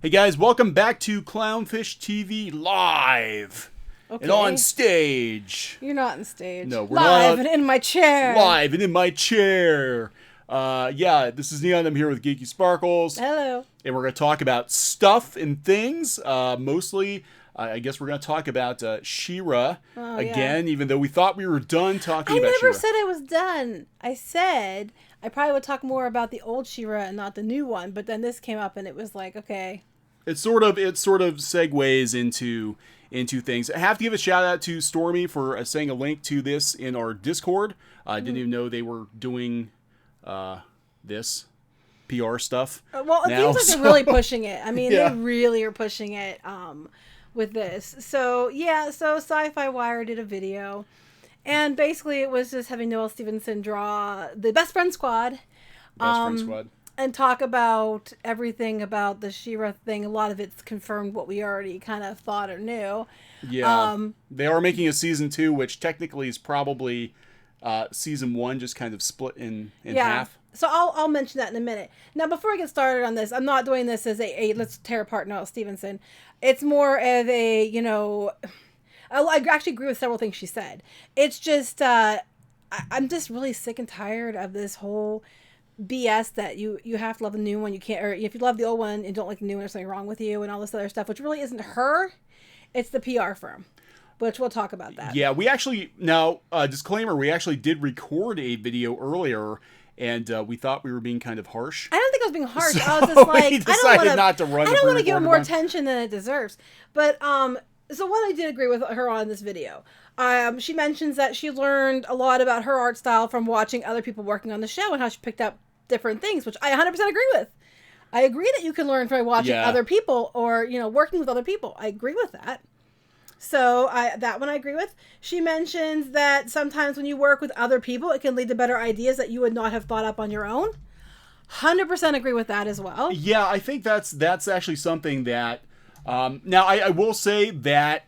Hey guys, welcome back to CLOWNFISH TV live and on stage. You're not on stage. No, we're live not. And in my chair. Live and in my chair. Yeah, this is Neon. I'm here with Geeky Sparkles. Hello. And we're going to talk about stuff and things. Mostly, I guess we're going to talk about She-Ra again, even though we thought we were done talking about She-Ra. I never said I was done. I said I probably would talk more about the old She-Ra and not the new one, but then this came up and it was like, okay. It sort of segues into things. I have to give a shout out to Stormy for saying a link to this in our Discord. I didn't even know they were doing this PR stuff. Well, it now, seems like they're really pushing it. I mean, yeah. They really are pushing it with this. So, yeah, so Sci-Fi Wire did a video. And basically it was just having Noelle Stevenson draw the Best Friend Squad. Best Friend Squad. And talk about everything about the She-Ra thing. A lot of it's confirmed what we already kind of thought or knew. Yeah. They are making a season 2, which technically is probably season 1 just kind of split in half. So I'll mention that in a minute. Now, before I get started on this, I'm not doing this as a let's tear apart Noelle Stevenson. It's more of a, I actually agree with several things she said. It's just, I'm just really sick and tired of this whole BS that you have to love the new one, you can't, or if you love the old one and don't like the new one, there's something wrong with you and all this other stuff, which really isn't her. It's the PR firm, which we'll talk about that. Yeah, we actually, now, disclaimer, we actually did record a video earlier, and we thought we were being kind of harsh. I don't think I was being harsh. So I was just like, we decided not to run. I don't want to give it more attention than it deserves. But so what I did agree with her on this video, she mentions that she learned a lot about her art style from watching other people working on the show and how she picked up different things, which I 100% agree with. I agree that you can learn from watching other people or, working with other people. I agree with that. So that one I agree with. She mentions that sometimes when you work with other people, it can lead to better ideas that you would not have thought up on your own. 100% agree with that as well. Yeah, I think that's actually something that, now I will say that,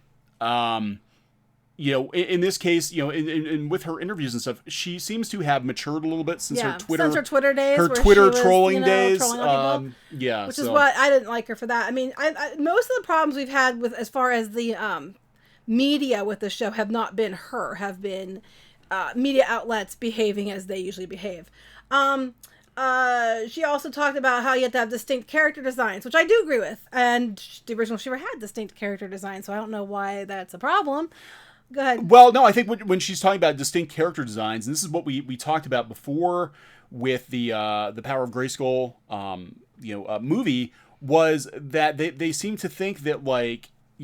in this case, in with her interviews and stuff, she seems to have matured a little bit since her Twitter days, her Twitter trolling days. Trolling which is what I didn't like her for that. I mean, I most of the problems we've had with as far as the media with the show have not been her, have been media outlets behaving as they usually behave. She also talked about how you have to have distinct character designs, which I do agree with. And the original She-Ra had distinct character designs, so I don't know why that's a problem. Go ahead. Well, no, I think when she's talking about distinct character designs, and this is what we talked about before with the Power of Grayskull movie, was that they seem to think that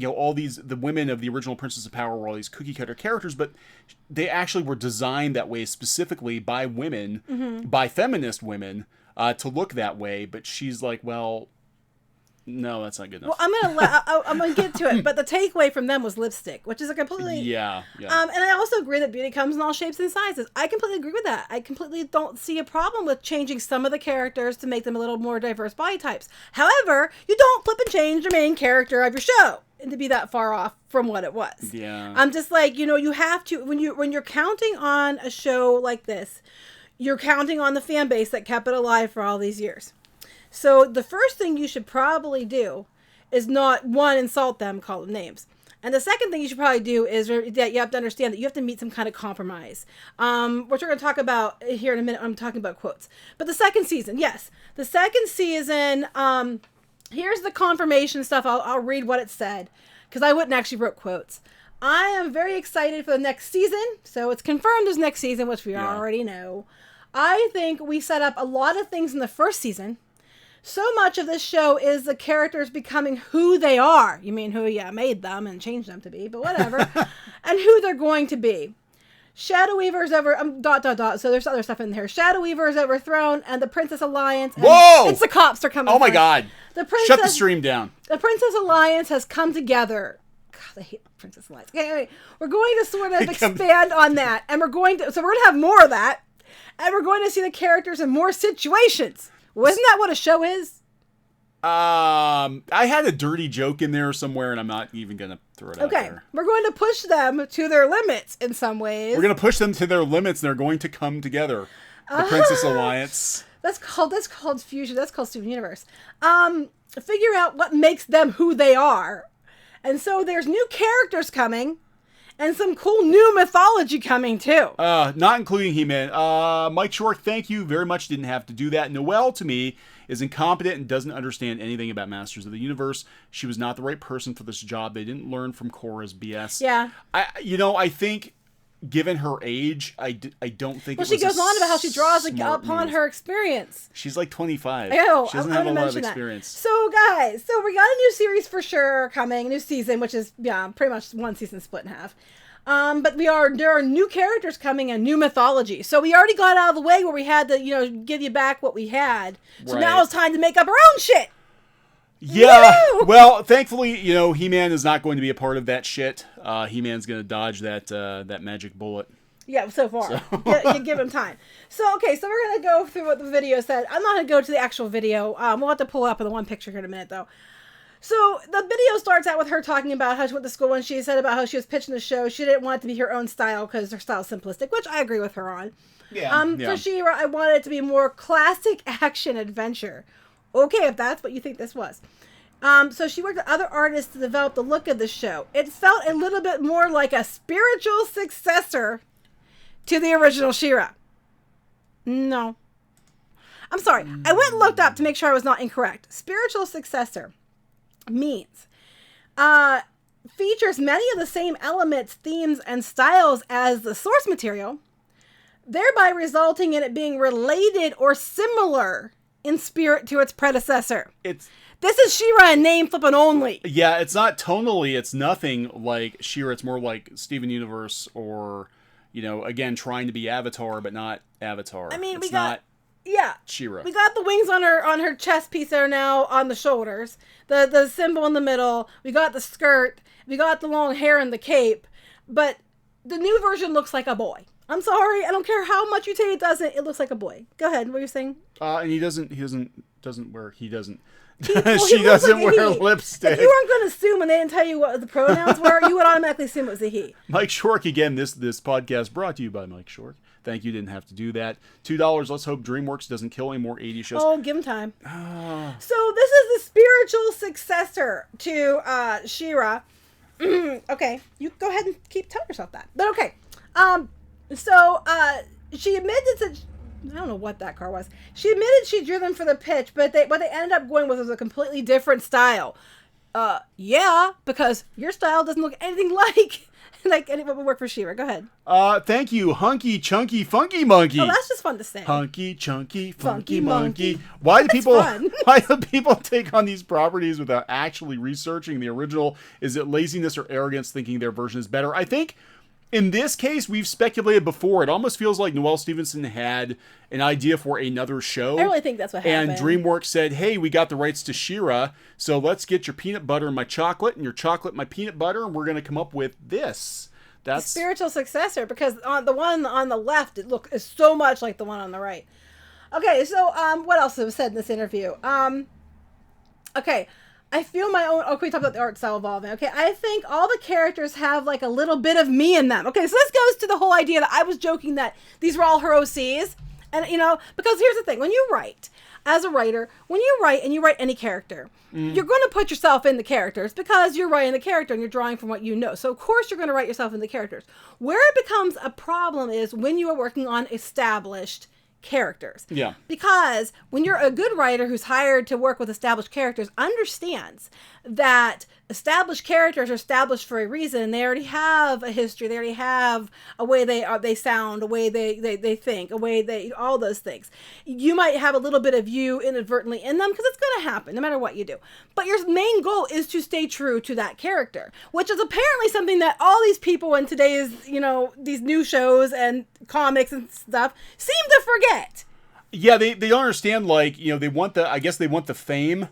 all the women of the original Princess of Power were all these cookie cutter characters, but they actually were designed that way specifically by women, by feminist women, to look that way. But she's like, well, no, that's not good enough. Well, I'm gonna get to it, but the takeaway from them was lipstick, which is a completely yeah. And I also agree that beauty comes in all shapes and sizes. I completely agree with that. I completely don't see a problem with changing some of the characters to make them a little more diverse body types. However, you don't flip and change the main character of your show and to be that far off from what it was. Yeah, I'm just like, you have to when you're counting on a show like this, you're counting on the fan base that kept it alive for all these years. So the first thing you should probably do is not, one, insult them, call them names. And the second thing you should probably do is that you have to understand that you have to meet some kind of compromise. Which we're going to talk about here in a minute. I'm talking about quotes. But the second season, yes. The second season, here's the confirmation stuff. I'll read what it said, because I wouldn't actually wrote quotes. I am very excited for the next season. So it's confirmed as next season, which we already know. I think we set up a lot of things in the first season. So much of this show is the characters becoming who they are. You mean who you made them and changed them to be, but whatever. And who they're going to be. Shadow Weaver is over... So there's other stuff in there. Shadow Weaver is overthrown, and the Princess Alliance... Whoa! It's the cops are coming. Oh my God. Shut the stream down. The Princess Alliance has come together. God, I hate Princess Alliance. Okay, we're going to sort of expand on that. And we're going to have more of that. And we're going to see the characters in more situations. Wasn't that what a show is? I had a dirty joke in there somewhere, and I'm not even going to throw it out there. Okay, we're going to push them to their limits in some ways. We're going to push them to their limits, and they're going to come together. The Princess Alliance. That's called fusion. That's called Steven Universe. Figure out what makes them who they are. And so there's new characters coming and some cool new mythology coming too. Not including He-Man. Mike Short, thank you very much. Didn't have to do that. Noelle, to me, is incompetent and doesn't understand anything about Masters of the Universe. She was not the right person for this job. They didn't learn from Korra's BS. Yeah. I think given her age, I don't think she goes on about how she draws upon her experience. She's like 25. I know. She doesn't have a lot of experience. So, guys, we got a new series for sure coming, a new season, which is, pretty much one season split in half. But there are new characters coming and new mythology. So we already got out of the way where we had to, give you back what we had. So now it's time to make up our own shit. Yeah. Woo! Well, thankfully, He-Man is not going to be a part of that shit. He-Man's going to dodge that magic bullet. Yeah, so far. You give him time. So, okay, so we're going to go through what the video said. I'm not going to go to the actual video. We'll have to pull up in the one picture here in a minute, though. So the video starts out with her talking about how she went to school and she said about how she was pitching the show. She didn't want it to be her own style because her style is simplistic, which I agree with her on. For She-Ra, I wanted it to be more classic action adventure. Okay, if that's what you think this was. So she worked with other artists to develop the look of the show. It felt a little bit more like a spiritual successor to the original She-Ra. No. I'm sorry. I went and looked up to make sure I was not incorrect. Spiritual successor means features many of the same elements, themes, and styles as the source material, thereby resulting in it being related or similar in spirit to its predecessor. This is She-Ra in name flipping only. Yeah, it's not tonally. It's nothing like She-Ra. It's more like Steven Universe or, again, trying to be Avatar, but not Avatar. I mean, it's not She-Ra. We got the wings on her chest piece there now on the shoulders. The symbol in the middle. We got the skirt. We got the long hair and the cape. But the new version looks like a boy. I'm sorry. I don't care how much you say it doesn't. It looks like a boy. Go ahead. What were you saying? And he doesn't wear lipstick. If you weren't going to assume when they didn't tell you what the pronouns were, you would automatically assume it was a he. Mike Shork, again, this podcast brought to you by Mike Shork. Thank you. Didn't have to do that. $2. Let's hope DreamWorks doesn't kill any more 80s shows. Oh, give him time. So this is the spiritual successor to She-Ra. Okay, you go ahead and keep telling yourself that. But okay. So she admitted that I don't know what that car was. She admitted she drew them for the pitch, but what they ended up going with was a completely different style. Yeah, because your style doesn't look anything like anyone would work for She-Ra. Go ahead. Thank you, Hunky Chunky Funky Monkey. Oh, that's just fun to say. Hunky Chunky Funky Monkey. Why do people take on these properties without actually researching the original? Is it laziness or arrogance thinking their version is better? I think in this case, we've speculated before. It almost feels like Noelle Stevenson had an idea for another show. I really think that's what happened. And DreamWorks said, hey, we got the rights to She-Ra, so let's get your peanut butter and my chocolate, and your chocolate my peanut butter, and we're going to come up with this. That's spiritual successor, because on the one on the left, is so much like the one on the right. Okay, so what else was said in this interview? Okay. I feel my own... Okay, we talked about the art style evolving. Okay, I think all the characters have, like, a little bit of me in them. Okay, so this goes to the whole idea that I was joking that these were all her OCs. And, because here's the thing. When you write, as a writer, when you write and you write any character, you're going to put yourself in the characters because you're writing the character and you're drawing from what you know. So, of course, you're going to write yourself in the characters. Where it becomes a problem is when you are working on established characters. Yeah. Because when you're a good writer who's hired to work with established characters, understands that established characters are established for a reason. They already have a history. They already have a way they sound, a way they think, a way all those things. You might have a little bit of you inadvertently in them because it's going to happen no matter what you do. But your main goal is to stay true to that character, which is apparently something that all these people in today's, these new shows and comics and stuff seem to forget. Yeah, they don't understand, they want the fame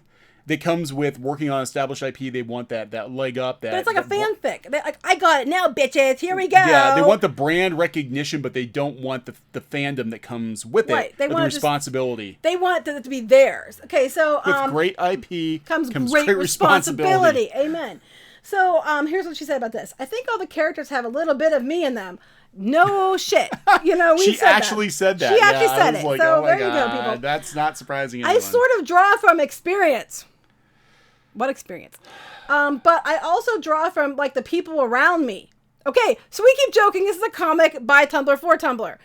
that comes with working on established IP. They want that leg up. But it's like a fanfic. I got it now, bitches. Here we go. Yeah, they want the brand recognition, but they don't want the fandom that comes with it. They want the responsibility. They want it to be theirs. Okay, so with great IP comes great responsibility. Amen. So here's what she said about this. I think all the characters have a little bit of me in them. No shit. You know, she actually said that. She actually said it. Like, so oh there God, you go, people. That's not surprising anyone. I sort of draw from experience. What experience? But I also draw from like the people around me. Okay, so we keep joking. This is a comic by Tumblr for Tumblr.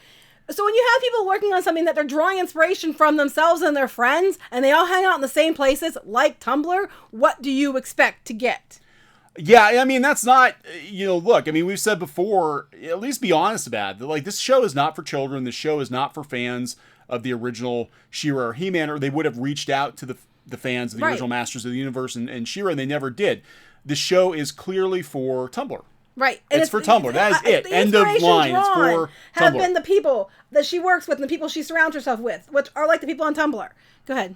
So when you have people working on something that they're drawing inspiration from themselves and their friends, and they all hang out in the same places, like Tumblr, what do you expect to get? Yeah, I mean, that's not, look, I mean, we've said before, at least be honest about it. Like, this show is not for children. This show is not for fans of the original She-Ra or He-Man, or they would have reached out to the fans of the original Masters of the Universe and She-Ra, and they never did. The show is clearly for Tumblr. Right. And it's for Tumblr. That is it. End of line. It's for have Tumblr. Been the people that she works with and the people she surrounds herself with, which are like the people on Tumblr. Go ahead.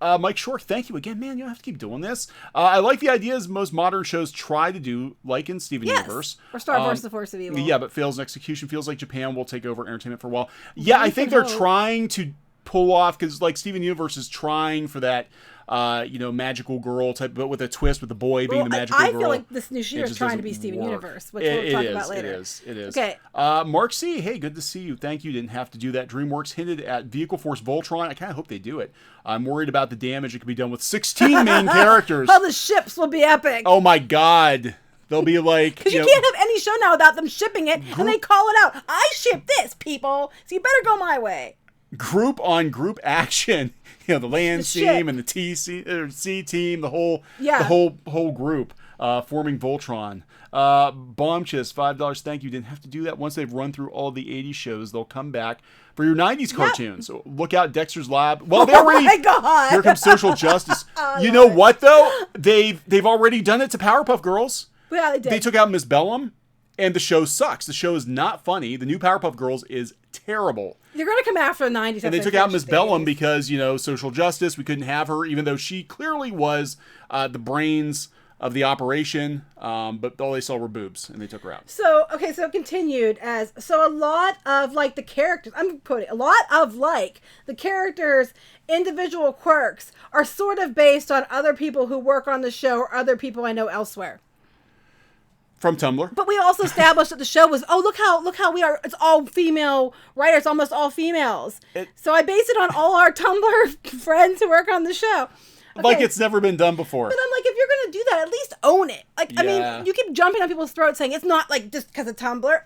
Mike Short, thank you again, man. You don't have to keep doing this. I like the ideas most modern shows try to do, like in Steven Universe. Or Star Wars: The Force of Evil. Yeah, but fails in execution. Feels like Japan will take over entertainment for a while. Yeah, I think they're trying to pull off, because like Steven Universe is trying for that magical girl type, but with a twist with the boy being the magical girl. I feel like this new She-Ra is trying to be Steven Universe, which we'll talk about later. It is. Okay. Mark C, hey, good to see you. Thank you. Didn't have to do that. DreamWorks hinted at Vehicle Force Voltron. I kind of hope they do it. I'm worried about the damage it could be done with 16 main characters. Oh, the ships will be epic. Oh my God. They'll be like... Because you can't have any show now without them shipping it, and they call it out. I ship this, people, so you better go my way. Group on group action. The land team and the C team, the whole group forming Voltron. Bombchist, $5. Thank you. Didn't have to do that. Once they've run through all the 80s shows, they'll come back for your 90s cartoons. So look out, Dexter's Lab. Well, they already. Oh my God. Here comes Social Justice. You know what though? They've already done it to Powerpuff Girls. Yeah, they did. They took out Miss Bellum, and the show sucks. The show is not funny. The new Powerpuff Girls is terrible. You're going to come after the 90s. And they took out Miss Bellum because, social justice. We couldn't have her, even though she clearly was the brains of the operation. But all they saw were boobs, and they took her out. So it continued as... So a lot of, like, the characters... I'm quoting. A lot of, like, the characters' individual quirks are sort of based on other people who work on the show or other people I know elsewhere. From Tumblr. But we also established that the show was, look how we are, it's all female writers, almost all females. So I based it on all our Tumblr friends who work on the show. Okay. Like it's never been done before. But I'm like, if you're going to do that, at least own it. Like, yeah. I mean, you keep jumping on people's throats saying it's not like just because of Tumblr.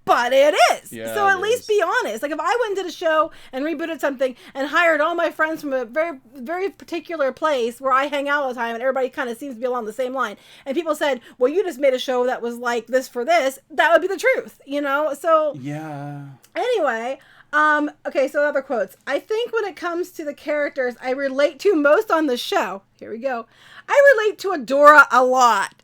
But it is. Yeah, so at least be honest. Like if I went and did a show and rebooted something and hired all my friends from a very, very particular place where I hang out all the time and everybody kind of seems to be along the same line, and people said, well, you just made a show that was like this for this, that would be the truth, So yeah. Anyway, okay, so other quotes. I think when it comes to the characters I relate to most on the show, here we go. I relate to Adora a lot.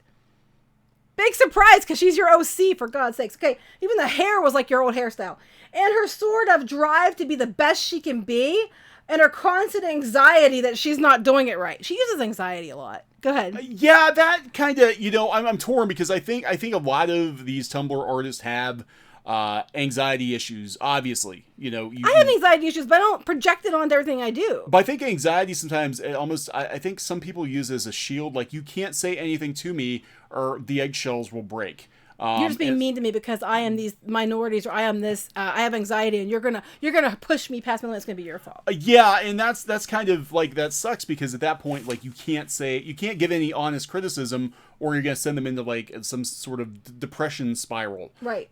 Big surprise, because she's your OC, for God's sakes. Okay, even the hair was like your old hairstyle. And her sort of drive to be the best she can be, and her constant anxiety that she's not doing it right. She uses anxiety a lot. Go ahead. Yeah, that kind of, I'm torn, because I think a lot of these Tumblr artists have anxiety issues, obviously. I have anxiety issues, but I don't project it onto everything I do. But I think anxiety sometimes, I think some people use it as a shield. Like, you can't say anything to me or the eggshells will break. You're just being mean to me because I am these minorities, or I am this. I have anxiety, and you're gonna push me past my limit. It's gonna be your fault. Yeah, and that's kind of like, that sucks, because at that point, like, you can't give any honest criticism, or you're gonna send them into like some sort of depression spiral. Right.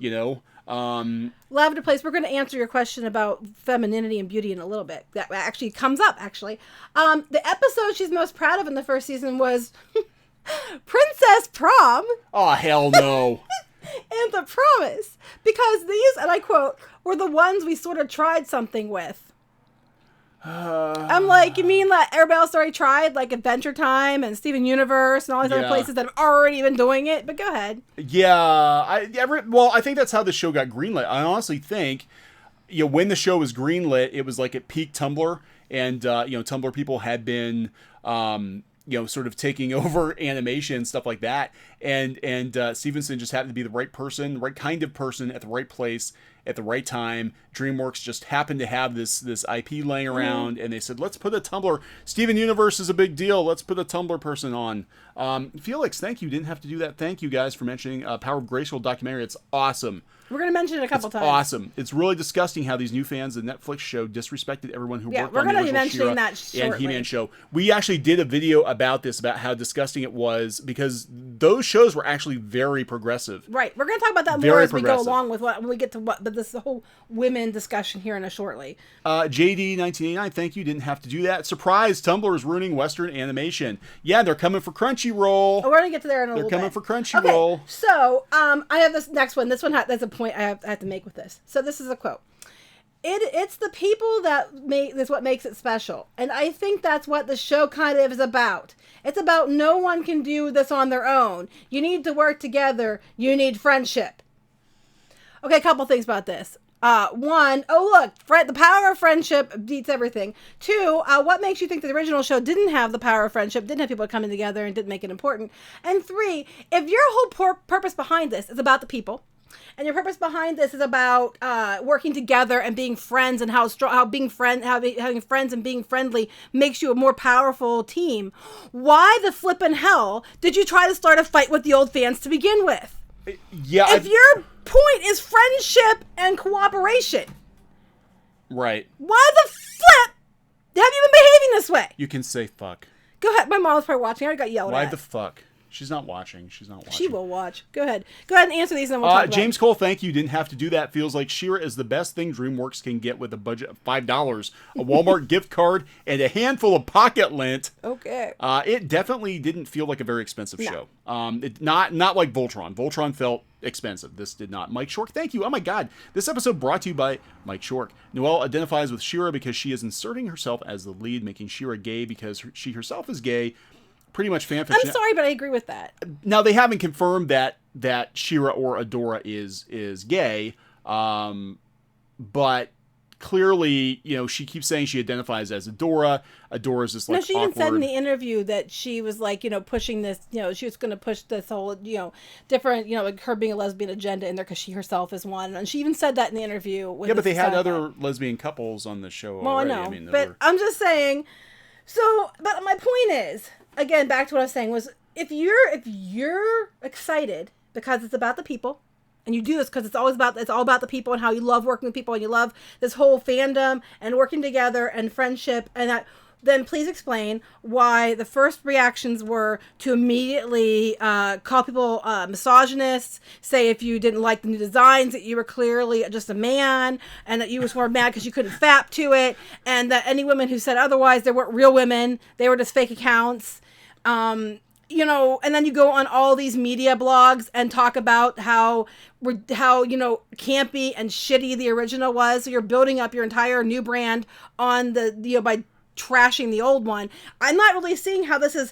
Lavender Place. We're gonna answer your question about femininity and beauty in a little bit. That actually comes up. The episode she's most proud of in the first season was Princess Prom. Oh, hell no. And The Promise. Because these, and I quote, were the ones we sort of tried something with. I'm like, you mean that everybody else already tried, like Adventure Time and Steven Universe and all these other places that have already been doing it? But go ahead. Yeah, I think that's how the show got greenlit. I honestly think, when the show was greenlit, it was like at peak Tumblr, and Tumblr people had been sort of taking over animation, stuff like that. And Stevenson just happened to be the right person, the right kind of person at the right place at the right time. DreamWorks just happened to have this IP laying around, and they said, let's put a Tumblr. Steven Universe is a big deal. Let's put a Tumblr person on. Felix, thank you. Didn't have to do that. Thank you guys for mentioning Power of Grayskull documentary. It's awesome. We're going to mention it a couple times. Awesome. It's really disgusting how these new fans of the Netflix show disrespected everyone who worked on the original we're going to be mentioning that shortly. And He-Man show. We actually did a video about this, about how disgusting it was, because those shows were actually very progressive. Right. We're going to talk about that more as we go along with when we get to but this is the whole women discussion here in a shortly. JD1989, thank you. Didn't have to do that. Surprise, Tumblr is ruining Western animation. Yeah, they're coming for Crunchyroll. Oh, we're going to get to there in a little bit. They're coming for Crunchyroll. Okay, so I have this next one. This one has a point I have to make with this. So this is a quote. It's the people that's what makes it special. And I think that's what the show kind of is about. It's about no one can do this on their own. You need to work together. You need friendship. Okay, a couple things about this. One, the power of friendship beats everything. Two, what makes you think the original show didn't have the power of friendship, didn't have people coming together, and didn't make it important? And three, if your whole purpose behind this is about the people, and your purpose behind this is about working together and being friends, and having friends and being friendly makes you a more powerful team, why the flippin' hell did you try to start a fight with the old fans to begin with? Yeah. If your point is friendship and cooperation, right? Why the flip have you been behaving this way? You can say fuck. Go ahead. My mom's probably watching. I already got yelled at. Why the fuck? She's not watching. She will watch. Go ahead and answer these, and then we'll talk about James Cole, thank you. Didn't have to do that. Feels like She-Ra is the best thing DreamWorks can get with a budget of $5, a Walmart gift card, and a handful of pocket lint. Okay. It definitely didn't feel like a very expensive show. Not like Voltron. Voltron felt expensive. This did not. Mike Shork, thank you. Oh my God. This episode brought to you by Mike Shork. Noelle identifies with She-Ra because she is inserting herself as the lead, making She-Ra gay because she herself is gay. Pretty much fan fiction. I'm sorry, but I agree with that. Now, they haven't confirmed that She-Ra or Adora is gay, but clearly, she keeps saying she identifies as Adora. Adora's just like, she even said in the interview that she was like, pushing this, she was going to push this whole, different, like her being a lesbian agenda in there because she herself is one. And she even said that in the interview. But they had other lesbian couples on the show already. I know, I'm just saying. So, but my point is, again, back to what I was saying, was if you're excited because it's about the people, and you do this because it's all about the people and how you love working with people and you love this whole fandom and working together and friendship and that, then please explain why the first reactions were to immediately call people misogynists, say if you didn't like the new designs that you were clearly just a man, and that you was more mad because you couldn't fap to it, and that any women who said otherwise, they weren't real women, they were just fake accounts. And then you go on all these media blogs and talk about how campy and shitty the original was. So you're building up your entire new brand on by trashing the old one. I'm not really seeing how this is,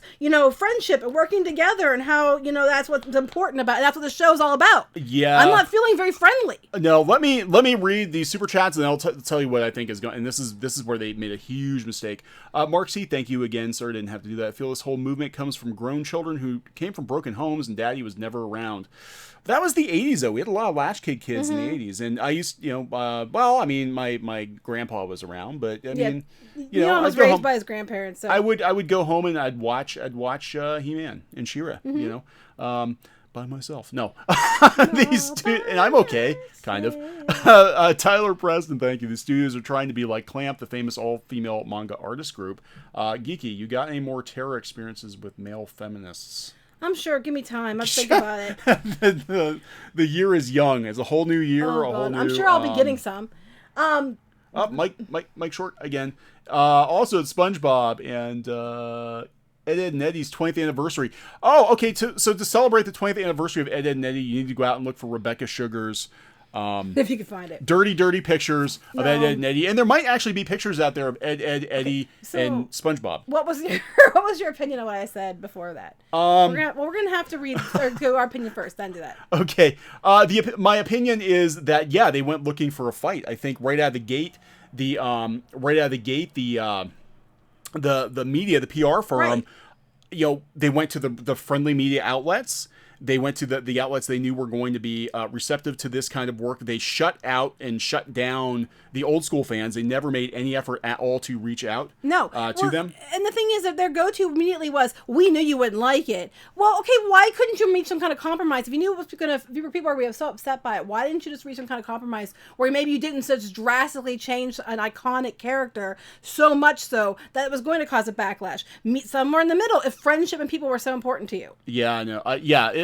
friendship and working together and how, that's what's important about it. That's what the show's all about. Yeah. I'm not feeling very friendly. No, let me read these super chats and I'll tell you what I think is going. And this is where they made a huge mistake. Mark C, thank you again. Sorry, didn't have to do that. I feel this whole movement comes from grown children who came from broken homes and daddy was never around. That was the 80s, though. We had a lot of latchkid kids in the 80s. And I used, my grandpa was around, but I mean, I was raised by his grandparents. So. I would go home and I'd watch He-Man and She-Ra, by myself. No. These two, and I'm okay, kind of. Tyler Preston, thank you. The studios are trying to be like Clamp, the famous all-female manga artist group. Geeky, you got any more terror experiences with male feminists? I'm sure. Give me time. I'll think about it. The year is young. It's a whole new year. I'm sure I'll be getting some. Mike Short again. Also, it's SpongeBob and Ed and Eddie's 20th anniversary. Oh, okay. So to celebrate the 20th anniversary of Ed and Eddie, you need to go out and look for Rebecca Sugar's. If you can find it. Dirty pictures of Ed and Eddie. And there might actually be pictures out there of Ed, Eddie, and SpongeBob. What was your opinion of what I said before that? We're gonna have to read or go our opinion first, then do that. Okay. My opinion is that they went looking for a fight. I think right out of the gate, the media, the PR firm, they went to the friendly media outlets. They went to the outlets they knew were going to be receptive to this kind of work. They shut out and shut down the old school fans. They never made any effort at all to reach out to them. And the thing is that their go-to immediately was, we knew you wouldn't like it. Well, okay, why couldn't you reach some kind of compromise? If you knew it was going to, if people were going to be so upset by it, why didn't you just reach some kind of compromise where maybe you didn't such drastically change an iconic character so much so that it was going to cause a backlash? Meet somewhere in the middle if friendship and people were so important to you. Yeah, I know.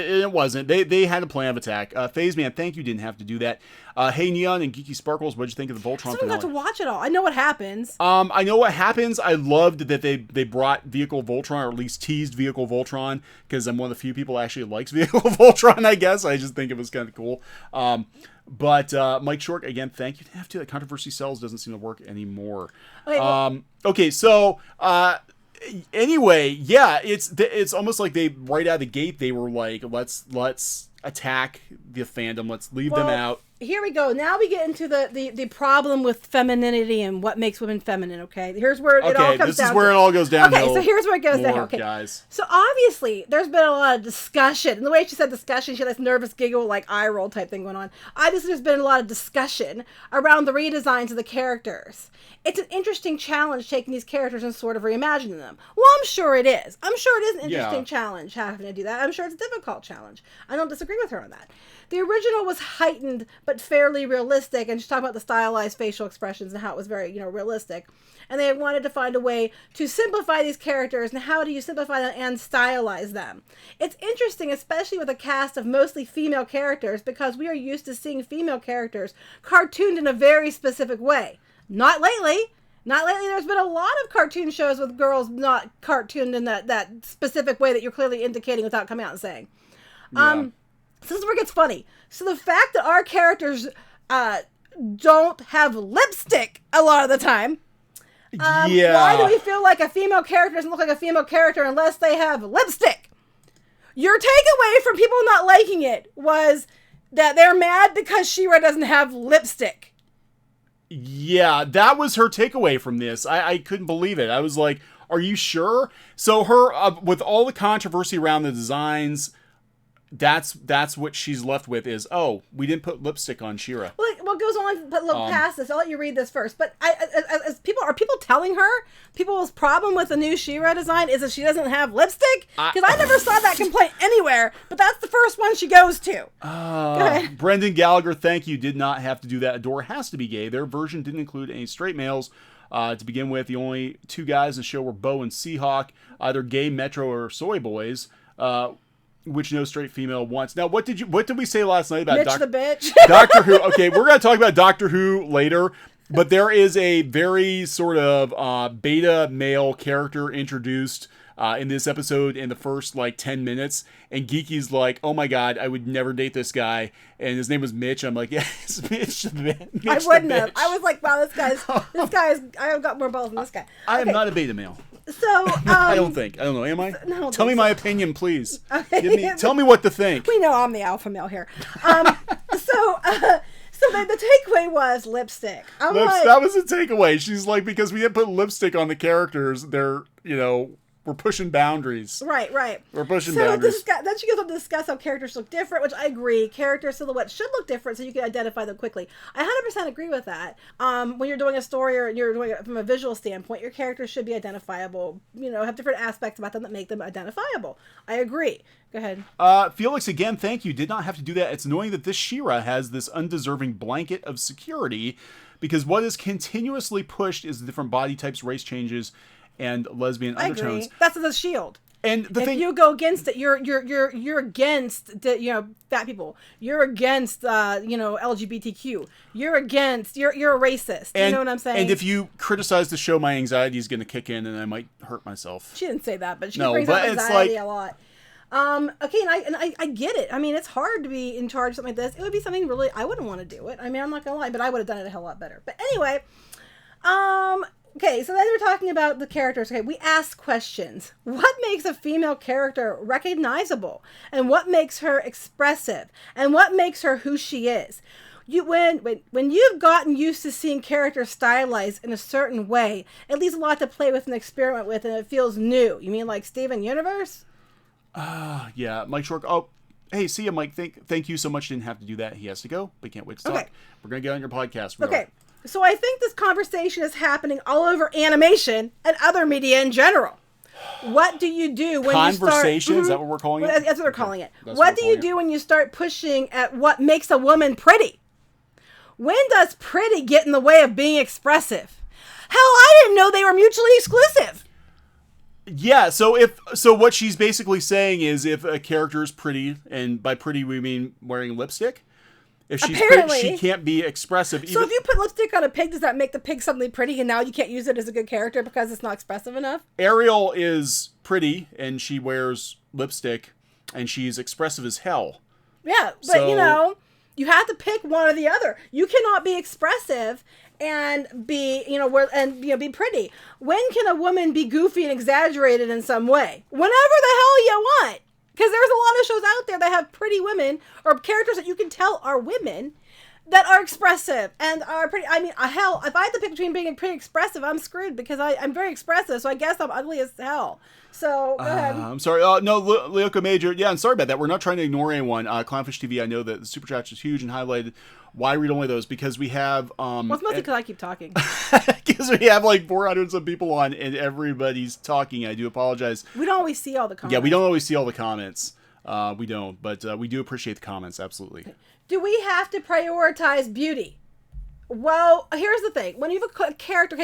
It wasn't. They had a plan of attack. Phase Man, thank you. Didn't have to do that. Hey Neon and Geeky Sparkles, what'd you think of the Voltron I still got to watch it all. I know what happens. I know what happens. I loved that they brought Vehicle Voltron, or at least teased Vehicle Voltron, because I'm one of the few people who actually likes Vehicle Voltron, I guess. I just think it was kind of cool. But Mike Short, again, thank you. Didn't have to. That controversy sells doesn't seem to work anymore. Okay, so anyway, yeah, it's almost like they right out of the gate they were like, let's attack the fandom, let's leave them out. Here we go. Now we get into the problem with femininity and what makes women feminine. Okay, here's where it all comes down. This is where it all goes down. Okay, so here's where it goes down. Okay, guys. So obviously there's been a lot of discussion. And the way she said discussion, she had this nervous giggle, like eye roll type thing going on. Obviously, there's been a lot of discussion around the redesigns of the characters. It's an interesting challenge taking these characters and sort of reimagining them. Well, I'm sure it is. I'm sure it is an interesting challenge having to do that. I'm sure it's a difficult challenge. I don't disagree with her on that. The original was heightened but fairly realistic, and she's talking about the stylized facial expressions and how it was very, realistic. And they wanted to find a way to simplify these characters, and how do you simplify them and stylize them? It's interesting, especially with a cast of mostly female characters, because we are used to seeing female characters cartooned in a very specific way. Not lately. Not lately. There's been a lot of cartoon shows with girls not cartooned in that specific way that you're clearly indicating without coming out and saying. Yeah. So this is where it gets funny. So the fact that our characters don't have lipstick a lot of the time. Why do we feel like a female character doesn't look like a female character unless they have lipstick? Your takeaway from people not liking it was that they're mad because She-Ra doesn't have lipstick. Yeah, that was her takeaway from this. I couldn't believe it. I was like, are you sure? So her, with all the controversy around the designs, that's what she's left with is, we didn't put lipstick on She-Ra. Well, what goes on, but look past this. I'll let you read this first. But are people telling her people's problem with the new She-Ra design is that she doesn't have lipstick? Because I never saw that complaint anywhere, but that's the first one she goes to. Go ahead. Brendan Gallagher, thank you. Did not have to do that. Adore has to be gay. Their version didn't include any straight males. To begin with, the only two guys in the show were Bo and Seahawk, either gay Metro or soy boys. Which no straight female wants. Now, what did we say last night about Mitch the bitch? Doctor Who? Okay, we're going to talk about Doctor Who later, but there is a very sort of beta male character introduced in this episode in the first 10 minutes, and Geeky's like, oh my god, I would never date this guy, and his name was Mitch. I'm like, yeah, it's Mitch. I wouldn't have. I was like, wow, this guy's I've got more balls than this guy. I am not a beta male. So I don't know. Am I? No, tell me my opinion, please. Tell me what to think. We know I'm the alpha male here. So the takeaway was lipstick. That was the takeaway. She's like, because we didn't put lipstick on the characters, they're we're pushing boundaries. Right. We're pushing boundaries. Then she goes on to discuss how characters look different, which I agree. Character silhouettes should look different so you can identify them quickly. I 100% agree with that. When you're doing a story or you're doing it from a visual standpoint, your characters should be identifiable. Have different aspects about them that make them identifiable. I agree. Go ahead. Felix, again, thank you. Did not have to do that. It's annoying that this She-Ra has this undeserving blanket of security, because what is continuously pushed is the different body types, race changes, and lesbian undertones. Agree. That's the shield. And the thing, you go against it, you're against the fat people. You're against LGBTQ. You're against you're a racist. You know what I'm saying? And if you criticize the show, my anxiety is going to kick in, and I might hurt myself. She didn't say that, but she brings up anxiety a lot. Okay, and I get it. I mean, it's hard to be in charge of something like this. It would be something really I wouldn't want to do it. I mean, I'm not gonna lie, but I would have done it a hell lot better. But anyway, okay, so then we're talking about the characters. Okay, we ask questions. What makes a female character recognizable? And what makes her expressive? And what makes her who she is? When you've gotten used to seeing characters stylized in a certain way, it leaves a lot to play with and experiment with, and it feels new. You mean like Steven Universe? Yeah, Mike Short. Oh, hey, see ya, Mike. Thank you so much. Didn't have to do that. He has to go, but can't wait to talk. Okay. We're gonna get on your podcast. Okay. So I think this conversation is happening all over animation and other media in general. What do you do when you start... Conversation? Is that what we're calling it? That's what they're calling it. What do you do when you start pushing at what makes a woman pretty? When does pretty get in the way of being expressive? Hell, I didn't know they were mutually exclusive. Yeah, so what she's basically saying is if a character is pretty, and by pretty we mean wearing lipstick, if she's Apparently. pretty, she can't be expressive. So if you put lipstick on a pig, does that make the pig suddenly pretty and now you can't use it as a good character because it's not expressive enough? Ariel is pretty and she wears lipstick and she's expressive as hell. Yeah, but you have to pick one or the other. You cannot be expressive and be, be pretty. When can a woman be goofy and exaggerated in some way? Whenever the hell you want. Because there's a lot of shows out there that have pretty women or characters that you can tell are women that are expressive and are pretty. I mean, hell, if I had to pick between being pretty expressive, I'm screwed because I'm very expressive, so I guess I'm ugly as hell. So, go ahead. I'm sorry. No, Leoka Major. Yeah, I'm sorry about that. We're not trying to ignore anyone. Clownfish TV, I know that the Super Chat is huge and highlighted. Why read only those? Because we have... well, it's mostly because I keep talking. Because we have like 400 some people on and everybody's talking. I do apologize. We don't always see all the comments. Yeah, we don't always see all the comments. We don't, but we do appreciate the comments, absolutely. Do we have to prioritize beauty? Well, here's the thing. When you have a character...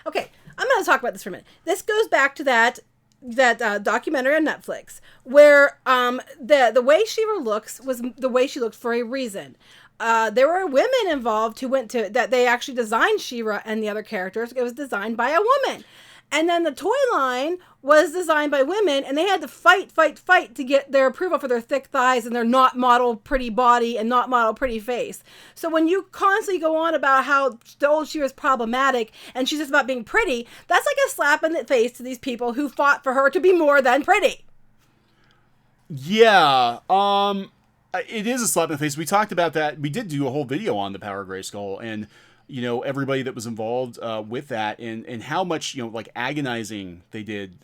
Okay, I'm going to talk about this for a minute. This goes back to that documentary on Netflix where the way She-Ra looks was the way she looked for a reason. There were women involved who went to that they actually designed She-Ra and the other characters. It was designed by a woman. And then the toy line was designed by women, and they had to fight to get their approval for their thick thighs and their not model pretty body and not model pretty face. So when you constantly go on about how the old She-Ra is problematic and she's just about being pretty, that's like a slap in the face to these people who fought for her to be more than pretty. Yeah, it is a slap in the face. We talked about that. We did do a whole video on the Power of Grayskull and everybody that was involved with that and how much, like agonizing they did,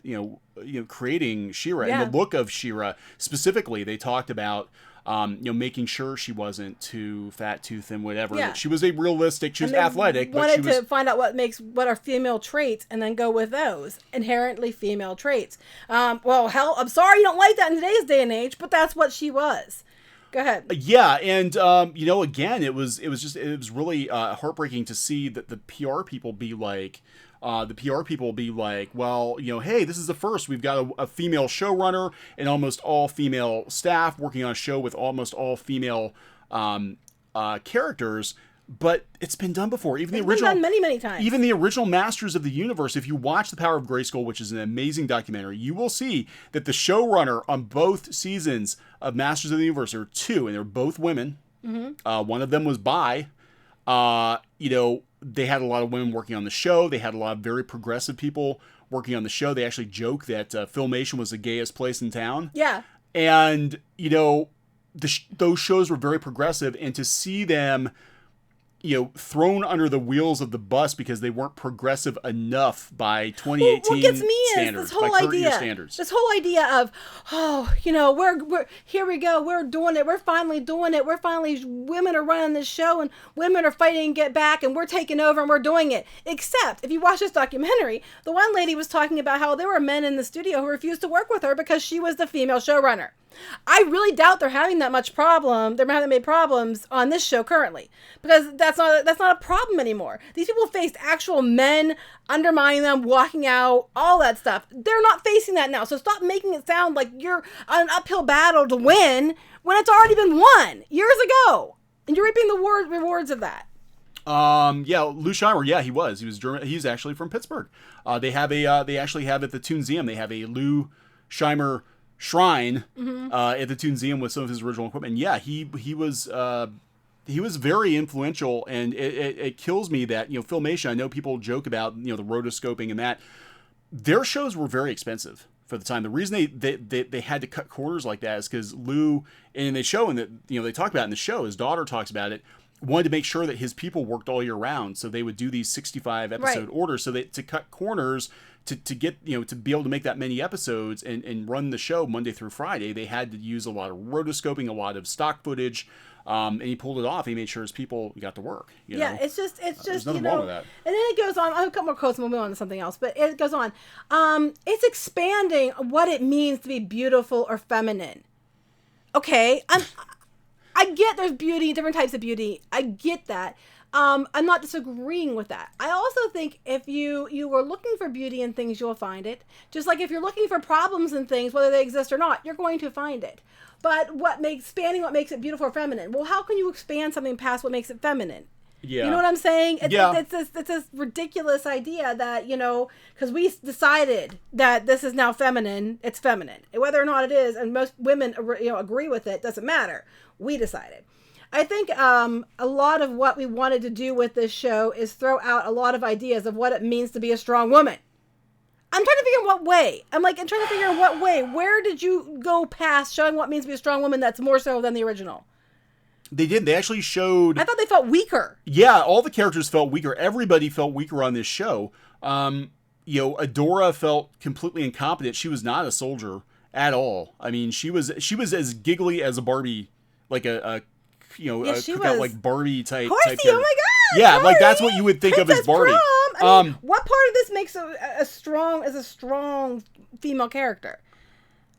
creating She-Ra and the look of She-Ra specifically. They talked about, making sure she wasn't too fat, too thin, whatever. Yeah. She was a realistic, she was athletic. Wanted to find out what are female traits and then go with those inherently female traits. Well, hell, I'm sorry you don't like that in today's day and age, but that's what she was. Go ahead. Yeah, and again, it was really heartbreaking to see that the PR people be like, well, hey, this is the first. We've got a female showrunner and almost all female staff working on a show with almost all female characters. But it's been done before. It's been done many times. Even the original Masters of the Universe, if you watch The Power of Grayskull, which is an amazing documentary, you will see that the showrunner on both seasons of Masters of the Universe are two, and they're both women. Mm-hmm. One of them was bi. They had a lot of women working on the show. They had a lot of very progressive people working on the show. They actually joke that Filmation was the gayest place in town. Yeah. And, those shows were very progressive, and to see them... thrown under the wheels of the bus because they weren't progressive enough by 2018 what gets me standards, is this whole idea. Standards. This whole idea of, we're here we go, we're doing it, we're finally doing it, women are running this show and women are fighting to get back and we're taking over and we're doing it. Except, if you watch this documentary, the one lady was talking about how there were men in the studio who refused to work with her because she was the female showrunner. I really doubt they're having that much problem. They're having made problems on this show currently because that's not a problem anymore. These people faced actual men undermining them, walking out, all that stuff. They're not facing that now. So stop making it sound like you're on an uphill battle to win when it's already been won years ago, and you're reaping the rewards of that. Lou Scheimer, he was German. He's actually from Pittsburgh. They actually have at the Toonseum, they have a Lou Scheimer shrine at the Toonseum with some of his original equipment. Yeah, he was very influential, and it kills me that Filmation. I know people joke about the rotoscoping and that their shows were very expensive. for the time. The reason they had to cut corners like that is because Lou, and they show in that, they talk about it in the show, his daughter talks about it, wanted to make sure that his people worked all year round, so they would do these 65 episode orders, so that to cut corners to get to be able to make that many episodes and run the show Monday through Friday, they had to use a lot of rotoscoping, a lot of stock footage, and he pulled it off. He made sure his people got to work. It's just there's nothing wrong with that. And then it goes on. I have a couple more quotes and we'll move on to something else. But it goes on. It's expanding what it means to be beautiful or feminine. Okay, I get there's beauty, different types of beauty. I get that. I'm not disagreeing with that. I also think if you are looking for beauty in things, you'll find it. Just like if you're looking for problems in things, whether they exist or not, you're going to find it. But what makes it beautiful or feminine? Well, how can you expand something past what makes it feminine? Yeah. You know what I'm saying? It's this ridiculous idea that, because we decided that this is now feminine, it's feminine. Whether or not it is, and most women agree with it, doesn't matter. We decided. I think a lot of what we wanted to do with this show is throw out a lot of ideas of what it means to be a strong woman. I'm trying to figure out what way. I'm trying to figure out what way. Where did you go past showing what means to be a strong woman that's more so than the original? They did. They actually showed... I thought they felt weaker. Yeah, all the characters felt weaker. Everybody felt weaker on this show. Adora felt completely incompetent. She was not a soldier at all. I mean, she was as giggly as a Barbie, like she was like Barbie type. Horsey, oh my god! Yeah, Barbie! That's what you would think Princess of as Barbie. Prom. What part of this makes a strong female character?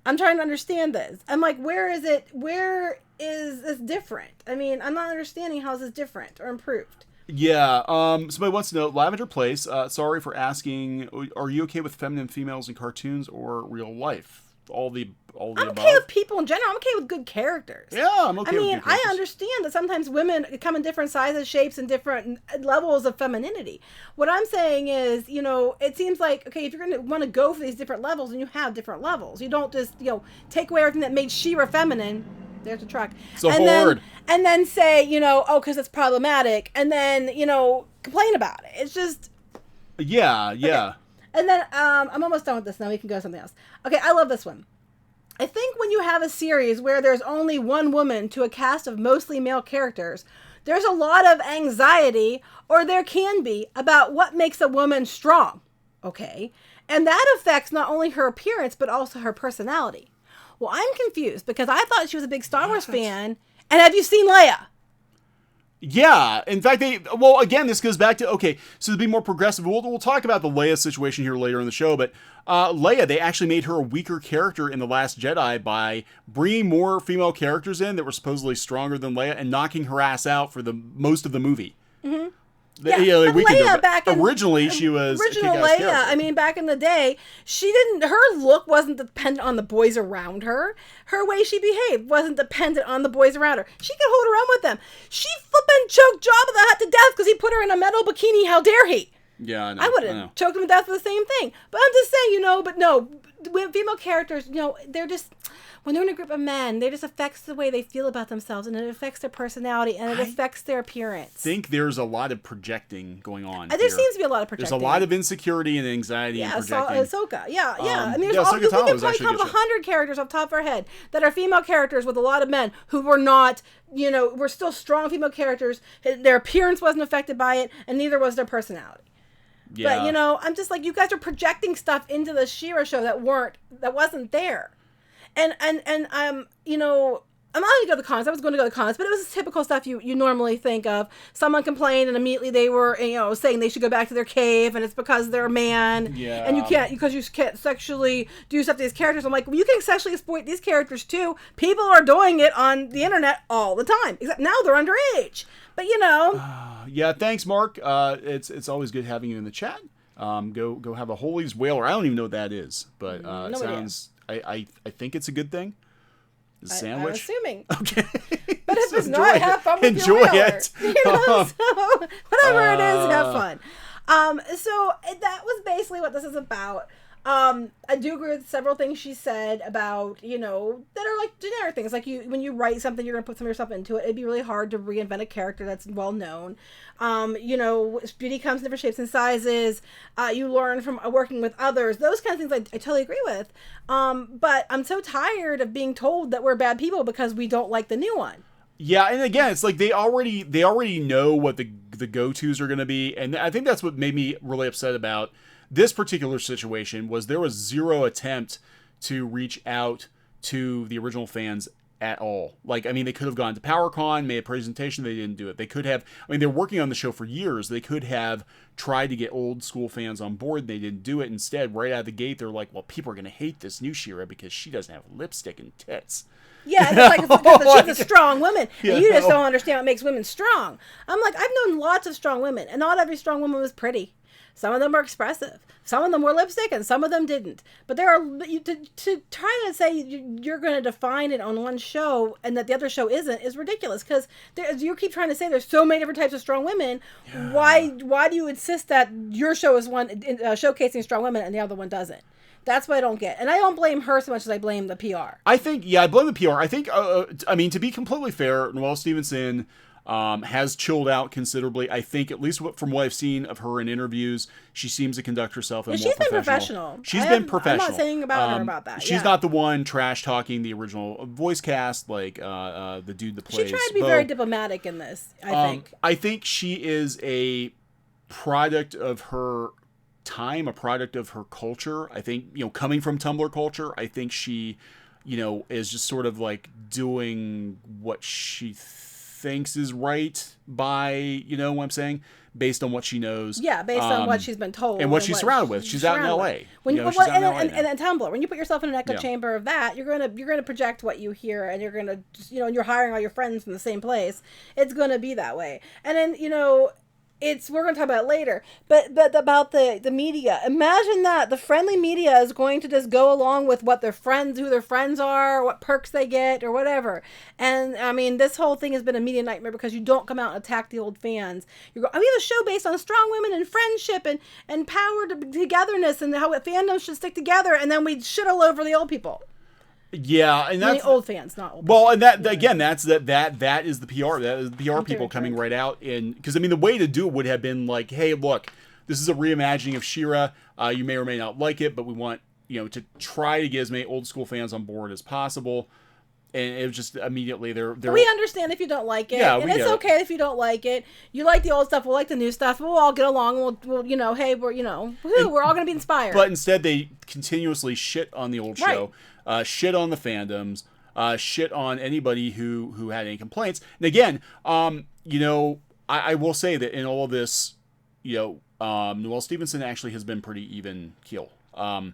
I'm trying to understand this. I'm like, where is it? Where is this different? I mean, I'm not understanding how this is different or improved. Yeah. Somebody wants to know, Lavender Place. Sorry for asking. Are you okay with feminine females in cartoons or real life? All the above. I'm okay with people in general. I'm okay with good characters. Yeah, I'm okay with good characters. I understand that sometimes women come in different sizes, shapes, and different levels of femininity. What I'm saying is, it seems like, okay, if you're going to want to go for these different levels, then you have different levels. You don't just, take away everything that made She-Ra feminine. There's a truck. So hard. And then say, because it's problematic, and then, complain about it. It's just... Yeah. Okay. And then I'm almost done with this now. We can go to something else. Okay, I love this one. I think when you have a series where there's only one woman to a cast of mostly male characters, there's a lot of anxiety, or there can be, about what makes a woman strong. Okay? And that affects not only her appearance, but also her personality. Well, I'm confused because I thought she was a big Star Wars fan. And have you seen Leia? Yeah, in fact, again, this goes back to, okay, so to be more progressive, we'll talk about the Leia situation here later in the show, but Leia, they actually made her a weaker character in The Last Jedi by bringing more female characters in that were supposedly stronger than Leia and knocking her ass out for the most of the movie. Mm-hmm. Originally, she was original Leia. Character. I mean, back in the day, her look wasn't dependent on the boys around her. Her way she behaved wasn't dependent on the boys around her. She could hold her own with them. She flippin' choked Jabba the Hutt to death because he put her in a metal bikini. How dare he? Yeah, I know. I would have choked him to death for the same thing. But I'm just saying, but no, female characters, they're just... When they're in a group of men, it just affects the way they feel about themselves, and it affects their personality, and it affects their appearance. I think there's a lot of projecting going on. There seems to be a lot of projecting. There's a lot of insecurity and anxiety and projecting. Ahsoka. Yeah. I mean, we can probably come up with 100 characters off the top of our head that are female characters with a lot of men who were not, were still strong female characters. Their appearance wasn't affected by it, and neither was their personality. Yeah. But, I'm just like, you guys are projecting stuff into the She-Ra show that wasn't there. And I'm not going to go to the comments. I was going to go to the comments, but it was typical stuff you normally think of. Someone complained, and immediately they were, saying they should go back to their cave, and it's because they're a man. Yeah. And you can't sexually do stuff to these characters. I'm like, well, you can sexually exploit these characters too. People are doing it on the internet all the time, except now they're underage. But yeah. Thanks, Mark. It's always good having you in the chat. Go have a Holy's Whaler. I don't even know what that is, but it sounds. I think it's a good thing. The sandwich. I'm assuming. Okay. But if it's not, have fun with your whaler. It. So whatever it is, have fun. So that was basically what this is about. I do agree with several things she said about, that are like generic things. Like when you write something, you're going to put some of yourself into it. It'd be really hard to reinvent a character that's well known. Beauty comes in different shapes and sizes. You learn from working with others. Those kind of things I totally agree with. But I'm so tired of being told that we're bad people because we don't like the new one. Yeah, and again, it's like they already know what the go-tos are going to be, and I think that's what made me really upset about this particular situation. Was there was zero attempt to reach out to the original fans at all. Like, I mean, they could have gone to PowerCon, made a presentation. They didn't do it. They could have. I mean, they're working on the show for years. They could have tried to get old school fans on board. They didn't do it. Instead, right out of the gate, they're like, "Well, people are going to hate this new She-Ra because she doesn't have lipstick and tits." Yeah, and it's like because she's a strong woman, and you just don't understand what makes women strong. I'm like, I've known lots of strong women, and not every strong woman was pretty. Some of them were expressive. Some of them wore lipstick, and some of them didn't. But there are to try to say you're going to define it on one show and that the other show isn't is ridiculous. Because you keep trying to say there's so many different types of strong women. Yeah. Why do you insist that your show is one showcasing strong women and the other one doesn't? That's what I don't get. And I don't blame her so much as I blame the PR. I think, I blame the PR. I think, I mean, to be completely fair, Noelle Stevenson has chilled out considerably. I think, at least from what I've seen of her in interviews, she seems to conduct herself in more professional. She's been professional. I'm not saying about her about that. She's not the one trash-talking the original voice cast, like the dude that plays She tried to be very diplomatic in this, I think. I think she is a product of her time, a product of her culture. I think, coming from Tumblr culture, I think she, is just sort of like doing what she thinks is right by, what I'm saying, based on what she knows. Yeah, based on what she's been told. And what she's surrounded with. She's out in LA. And Tumblr, when you put yourself in an echo chamber of that, you're gonna project what you hear, and you're gonna just, and you're hiring all your friends from the same place. It's gonna be that way. And then, we're going to talk about it later, but about the media. Imagine that the friendly media is going to just go along with what who their friends are, what perks they get, or whatever. And I mean, this whole thing has been a media nightmare because you don't come out and attack the old fans. We have a show based on strong women and friendship and power togetherness and how fandoms should stick together, and then we shit all over the old people. Yeah, and that's old fans, not old. Well, people. And that again, that is the PR. That is the PR people coming right out because I mean, the way to do it would have been like, hey, look, this is a reimagining of She-Ra. You may or may not like it, but we want to try to get as many old school fans on board as possible. And it was just immediately they're we understand if you don't like it, and it's okay if you don't like it. You like the old stuff, we'll like the new stuff. We'll all get along. We'll hey, we're all gonna be inspired. But instead, they continuously shit on the old show. Shit on the fandoms, shit on anybody who had any complaints. And again, I will say that in all of this, Noelle Stevenson actually has been pretty even keel. I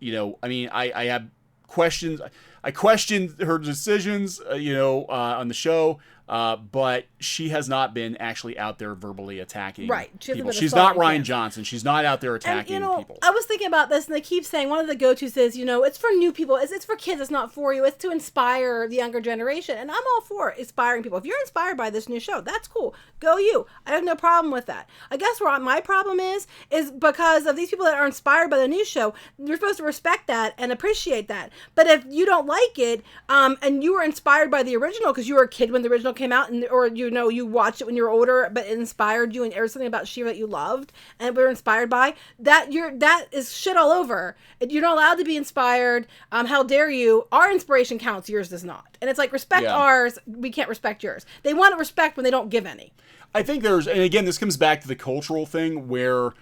mean, I have questions. I questioned her decisions, on the show, but she has not been actually out there verbally attacking people. She's not Ryan Johnson. She's not out there attacking people. I was thinking about this, and they keep saying one of the go-tos is, it's for new people. It's for kids. It's not for you. It's to inspire the younger generation. And I'm all for inspiring people. If you're inspired by this new show, that's cool. Go you. I have no problem with that. I guess what my problem is because of these people that are inspired by the new show, you're supposed to respect that and appreciate that. But if you don't like it, and you were inspired by the original because you were a kid when the original came out, or you watched it when you were older, but it inspired you, and there was something about She-Ra that you loved and were inspired by, that is shit all over. You're not allowed to be inspired. How dare you? Our inspiration counts, yours does not. And it's like, respect ours, we can't respect yours. They want to respect when they don't give any. I think and again, this comes back to the cultural thing where,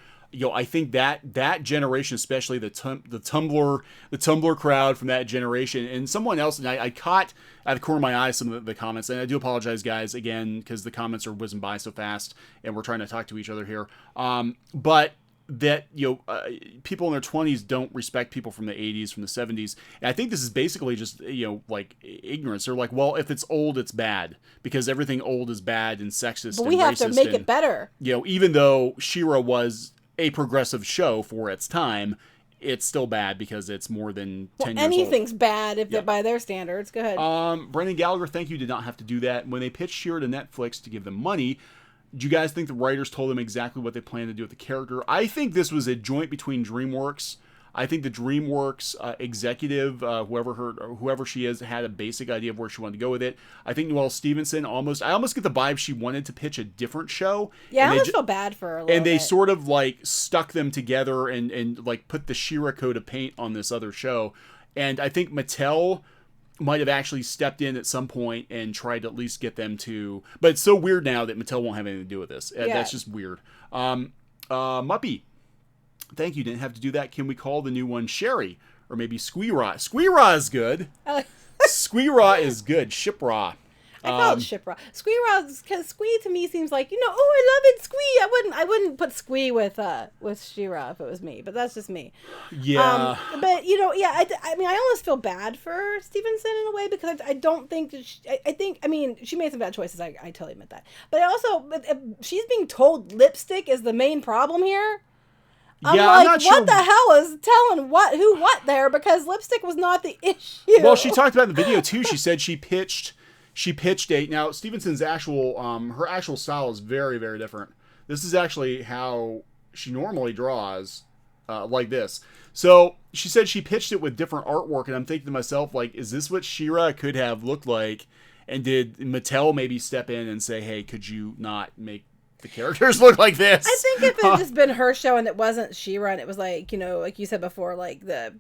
I think that generation, especially the Tumblr crowd from that generation, and someone else, and I caught at the corner of my eye some of the comments, and I do apologize, guys, again, because the comments are whizzing by so fast, and we're trying to talk to each other here. But that people in their 20s don't respect people from the 80s, from the 70s, and I think this is basically just like ignorance. They're like, well, if it's old, it's bad because everything old is bad and sexist. But we have to make it better. Even though She-Ra was a progressive show for its time, it's still bad because it's more than 10 years old. Anything's bad if they're by their standards. Go ahead. Brendan Gallagher, thank you. Did not have to do that. When they pitched She-Ra to Netflix to give them money, do you guys think the writers told them exactly what they planned to do with the character? I think this was a joint between DreamWorks I think the DreamWorks executive, whoever she is, had a basic idea of where she wanted to go with it. I think Noelle Stevenson I almost get the vibe she wanted to pitch a different show. Yeah, I almost feel bad for her a little And they bit. sort of like stuck them together and like put the She-Ra coat of paint on this other show. And I think Mattel might have actually stepped in at some point and tried to at least get them to. But it's so weird now that Mattel won't have anything to do with this. That's just weird. Muppy, thank you. Didn't have to do that. Can we call the new one Sherry or maybe Squee-Ra? Squee-Ra is good. Squee-Ra is good. Ship-Ra. I call it Ship-Ra. Squee-Ra, because Squee to me seems like, oh, I love it, Squee. I wouldn't put Squee with She-Ra if it was me, but that's just me. Yeah. But I mean, I almost feel bad for Stevenson in a way because I don't think that I mean, she made some bad choices. I totally admit that. But if she's being told lipstick is the main problem here. I'm not sure. What the hell is telling who what there? Because lipstick was not the issue. Well, she talked about in the video too. She said she pitched now Stevenson's actual her actual style is very, very different. This is actually how she normally draws, like this. So she said she pitched it with different artwork, and I'm thinking to myself, like, is this what She-Ra could have looked like? And did Mattel maybe step in and say, hey, could you not make the characters look like this? I think if it had just been her show and it wasn't She-Ra, and it was like, like you said before, like the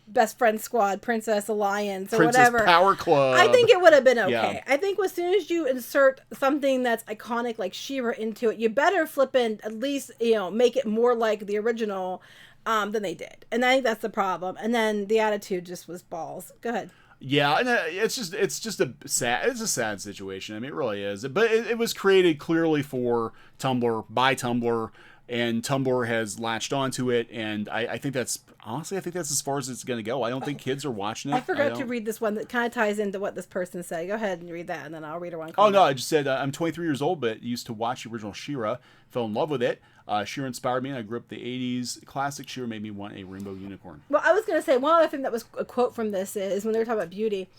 Best Friend Squad, Princess Alliance, or Princess whatever. Power Club. I think it would have been okay. Yeah. I think as soon as you insert something that's iconic like She-Ra into it, you better flip in at least, make it more like the original than they did. And I think that's the problem. And then the attitude just was balls. Go ahead. Yeah, and it's just a sad situation. I mean, it really is. But it was created clearly for Tumblr, by Tumblr, and Tumblr has latched onto it, and I think that's as far as it's going to go. I don't think kids are watching it. I forgot to read this one that kind of ties into what this person said. Go ahead and read that, and then I'll read her one. Oh, no, I just said I'm 23 years old, but used to watch the original She-Ra, fell in love with it. She-Ra inspired me, and I grew up the 80s. Classic She-Ra made me want a rainbow unicorn. Well, I was going to say, one other thing that was a quote from this is when they were talking about beauty.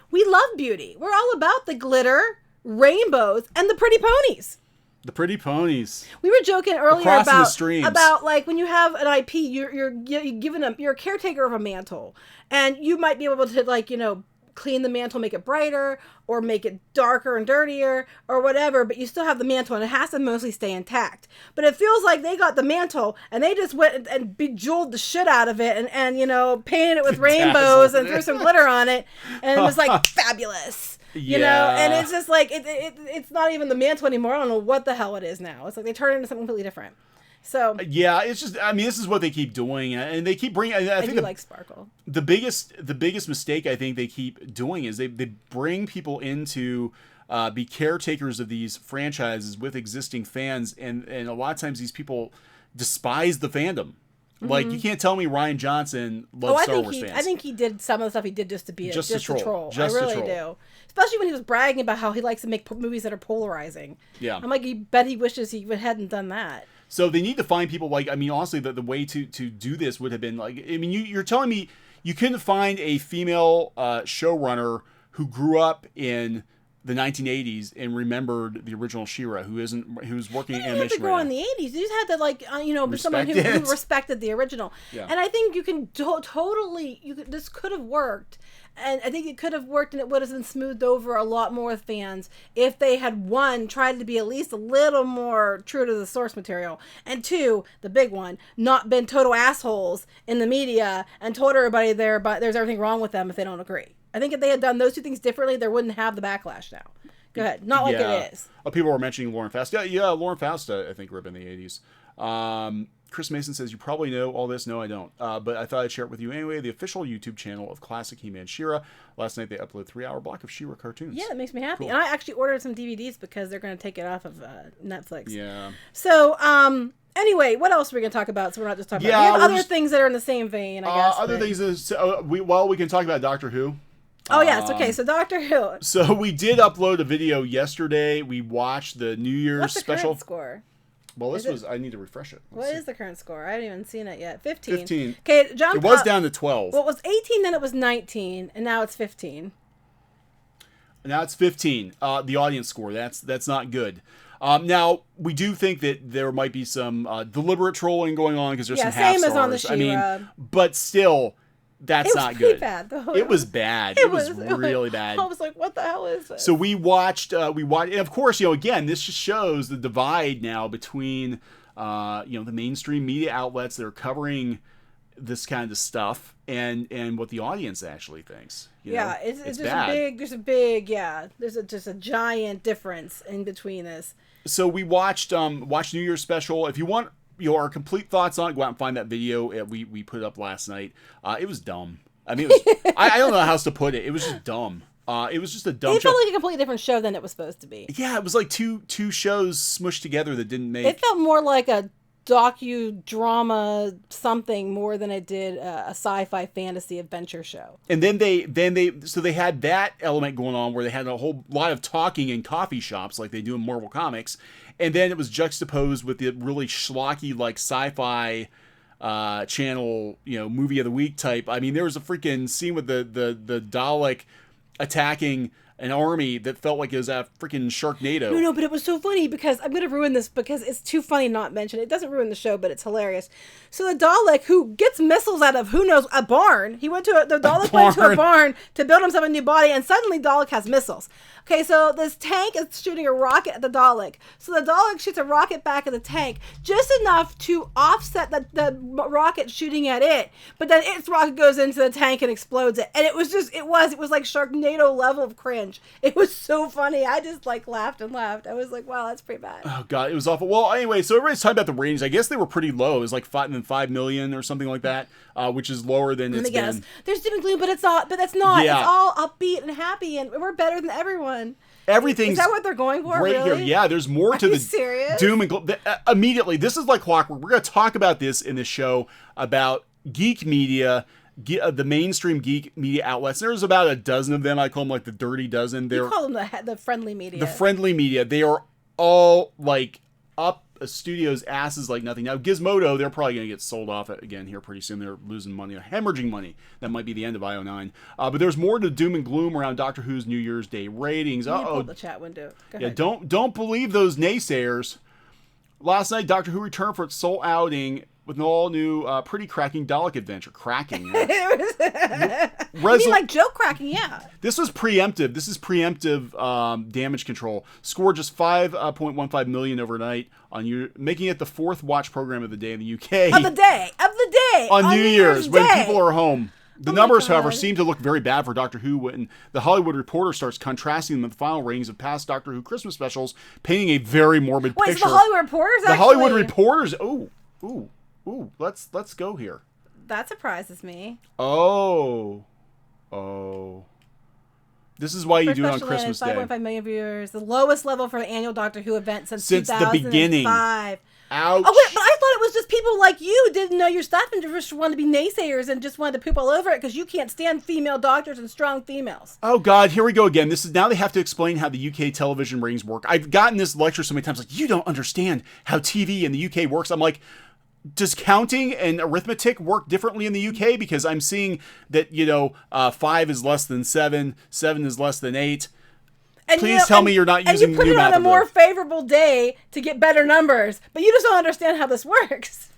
We love beauty. We're all about the glitter, rainbows, and the pretty ponies. The pretty ponies. We were joking earlier Crossing about like when you have an IP, you're a caretaker of a mantle, and you might be able to clean the mantle, make it brighter, or make it darker and dirtier, or whatever. But you still have the mantle, and it has to mostly stay intact. But it feels like they got the mantle and they just went and bejeweled the shit out of it, and painted it with rainbows and threw some glitter on it, and it was like fabulous. And it's just like it's not even the mantle anymore. I don't know what the hell it is now. It's like they turn it into something completely different. So yeah, it's just, I mean, this is what they keep doing, and they keep bringing. I think like sparkle. The biggest mistake I think they keep doing is they bring people into be caretakers of these franchises with existing fans, and a lot of times these people despise the fandom. Mm-hmm. Like, you can't tell me Rian Johnson loves Star Wars fans. I think he did some of the stuff he did just to be just a troll. I really do. Especially when he was bragging about how he likes to make movies that are polarizing. Yeah. I'm like, you bet he wishes he hadn't done that. So they need to find people honestly, the way to do this would have been you're telling me you couldn't find a female showrunner who grew up in the 1980s and remembered the original She-Ra, who's working in animation. You didn't have to grow in the 80s. You just had to be someone who respected the original. Yeah. And I think you can this could have worked. And I think it could have worked, and it would have been smoothed over a lot more with fans if they had, one, tried to be at least a little more true to the source material, and two, the big one, not been total assholes in the media and told everybody there's everything wrong with them if they don't agree. I think if they had done those two things differently, they wouldn't have the backlash now. Go ahead. Not like it is. People were mentioning Lauren Faust. Yeah, Lauren Faust, I think, grew up in the 80s. Chris Mason says, you probably know all this. No, I don't. But I thought I'd share it with you anyway. The official YouTube channel of Classic He-Man She-Ra. Last night they uploaded a 3-hour block of She-Ra cartoons. Yeah, that makes me happy. Cool. And I actually ordered some DVDs because they're going to take it off of Netflix. Yeah. So, anyway, what else are we going to talk about? So we're not just talking about... We have other things that are in the same vein, I guess. Other things is... we can talk about Doctor Who. Oh, yes. Okay, so Doctor Who. So we did upload a video yesterday. We watched the New Year's special. What's the current score? Well, I need to refresh it. What is the current score? I haven't even seen it yet. 15. 15. Okay, jump It was down to 12. Well, it was 18, then it was 19, and now it's 15. Now it's 15. The audience score. That's not good. Now, we do think that there might be some deliberate trolling going on because there's some half same stars. as on the She-Ra. But still, that's not good. It was bad, though. It was bad. It was really bad. I was like, what the hell is this? So we watched, and of course, again, this just shows the divide now between, the mainstream media outlets that are covering this kind of stuff and what the audience actually thinks. It's just bad. there's just a giant difference in between this. So we watched New Year's special. If you want our complete thoughts on it, go out and find that video we put up last night. It was dumb. I mean, I don't know how else to put it. It was just dumb. It was just a dumb show. It felt like a completely different show than it was supposed to be. Yeah, it was like two shows smushed together that didn't make... It felt more like a docudrama something more than it did a sci-fi fantasy adventure show. And then they had that element going on where they had a whole lot of talking in coffee shops like they do in Marvel Comics, and then it was juxtaposed with the really schlocky like sci-fi channel movie of the week type. I mean, there was a freaking scene with the Dalek attacking an army that felt like it was a freaking Sharknado. No, but it was so funny because I'm going to ruin this because it's too funny not mention. It doesn't ruin the show, but it's hilarious. So the Dalek, who gets missiles out of, who knows, a barn. The Dalek went to a barn to build himself a new body, and suddenly Dalek has missiles. Okay, so this tank is shooting a rocket at the Dalek. So the Dalek shoots a rocket back at the tank, just enough to offset the rocket shooting at it. But then its rocket goes into the tank and explodes it. And it was like Sharknado level of cringe. It was so funny. I just laughed and laughed. I was like, wow, that's pretty bad. Oh god, it was awful. Well, anyway, so everybody's talking about the ratings. I guess they were pretty low. It was like 5 million or something like that, which is lower than it's been. There's doom and gloom, but it's not. But that's not. Yeah. It's all upbeat and happy, and we're better than everyone. Everything's is that what they're going for? Right really? here. Yeah, there's more to the serious? doom and gloom. Immediately, this is like clockwork. We're going to talk about this in the show about geek media. The mainstream geek media outlets. There's about a dozen of them. I call them like the dirty dozen. You call them the friendly media. The friendly media. They are all like up a studio's asses like nothing. Now Gizmodo, they're probably going to get sold off again here pretty soon. They're losing money, hemorrhaging money. That might be the end of IO9. But there's more to doom and gloom around Doctor Who's New Year's Day ratings. Pull the chat window. Go ahead. Don't believe those naysayers. Last night, Doctor Who returned for its sole outing with an all-new, pretty cracking Dalek adventure. Cracking. You mean like joke cracking, yeah. This was preemptive. This is preemptive damage control. Scored just 5.15 million overnight, making it the fourth watch program of the day in the UK. Of the day! On New Year's, when people are home. The numbers, however, God. seem to look very bad for Doctor Who when the Hollywood Reporter starts contrasting them with the final ratings of past Doctor Who Christmas specials, painting a very morbid picture. Wait, so the Hollywood Reporters The Hollywood Reporters... Ooh, let's go here. That surprises me. Oh. This is why you do it on Christmas Day. 5.5 million viewers, the lowest level for an annual Doctor Who event since the 2005. beginning. Ouch. Oh wait, but I thought it was just people like you didn't know your stuff and just wanted to be naysayers and just wanted to poop all over it because you can't stand female doctors and strong females. Oh God, here we go again. Now they have to explain how the UK television ratings work. I've gotten this lecture so many times, like, you don't understand how TV in the UK works. I'm like, does counting and arithmetic work differently in the UK? Because I'm seeing that, 5 is less than 7, 7 is less than 8. And please tell me you're not using new math. And you put it on a more favorable day to get better numbers, but you just don't understand how this works.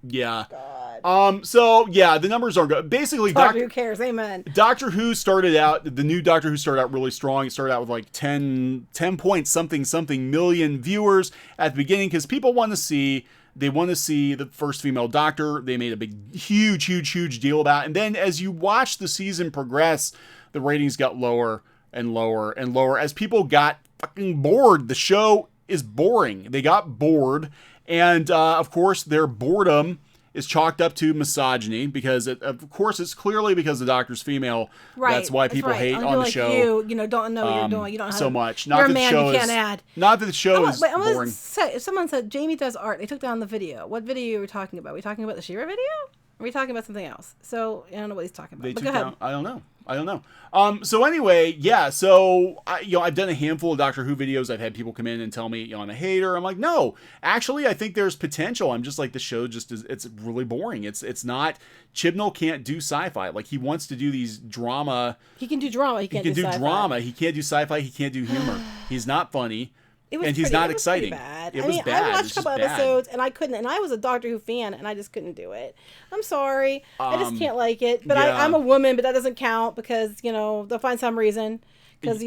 Yeah. God. So yeah, the numbers are good. Basically, Doctor Who cares. Amen. Doctor Who the new Doctor Who started out really strong. It started out with like 10 point something million viewers at the beginning because people want to see the first female Doctor. They made a huge deal about it. And then as you watch the season progress, the ratings got lower and lower and lower as people got fucking bored. The show is boring. They got bored. And, of course, their boredom is chalked up to misogyny because, of course, it's clearly because the Doctor's female. Right. That's why people hate on the like show. You don't know what you're doing. You don't know so how much. You're a man, you can't add. Not that the show is boring. If someone said Jamie does art, they took down the video. What video are we talking about? Are we talking about the She-Ra video? Or are we talking about something else? So, I don't know what he's talking about. But go ahead. I don't know. So anyway, yeah, so I've done a handful of Doctor Who videos. I've had people come in and tell me, I'm a hater. I'm like, no, actually, I think there's potential. I'm just like, the show it's really boring. It's not, Chibnall can't do sci-fi. Like, he wants to do these drama. He can do drama. He can do drama. He can't do sci-fi. He can't do humor. He's not funny. and he's not exciting. Bad. It was bad. I watched a couple episodes and I couldn't, and I was a Doctor Who fan and I just couldn't do it. I'm sorry. I just can't like it. But I'm a woman, but that doesn't count because, they'll find some reason. Because,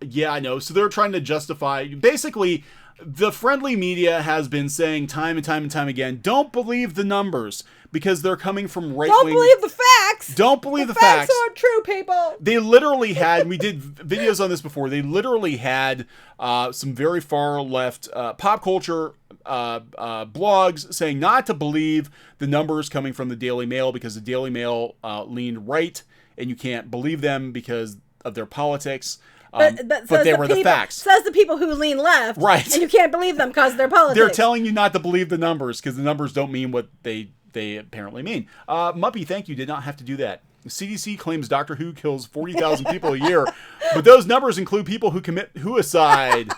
Yeah, I know. So they're trying to justify, basically, the friendly media has been saying time and time and time again, don't believe the numbers because they're coming from right-wing. Don't believe the facts. Don't believe the facts. The facts aren't true, people. They literally had, we did videos on this before, they literally had some very far left pop culture blogs saying not to believe the numbers coming from the Daily Mail because the Daily Mail leaned right and you can't believe them because of their politics. But they were the facts. Says the people who lean left. Right. And you can't believe them because they're politics. They're telling you not to believe the numbers because the numbers don't mean what they apparently mean. Muppy, thank you. Did not have to do that. The CDC claims Doctor Who kills 40,000 people a year, but those numbers include people who commit whoicide.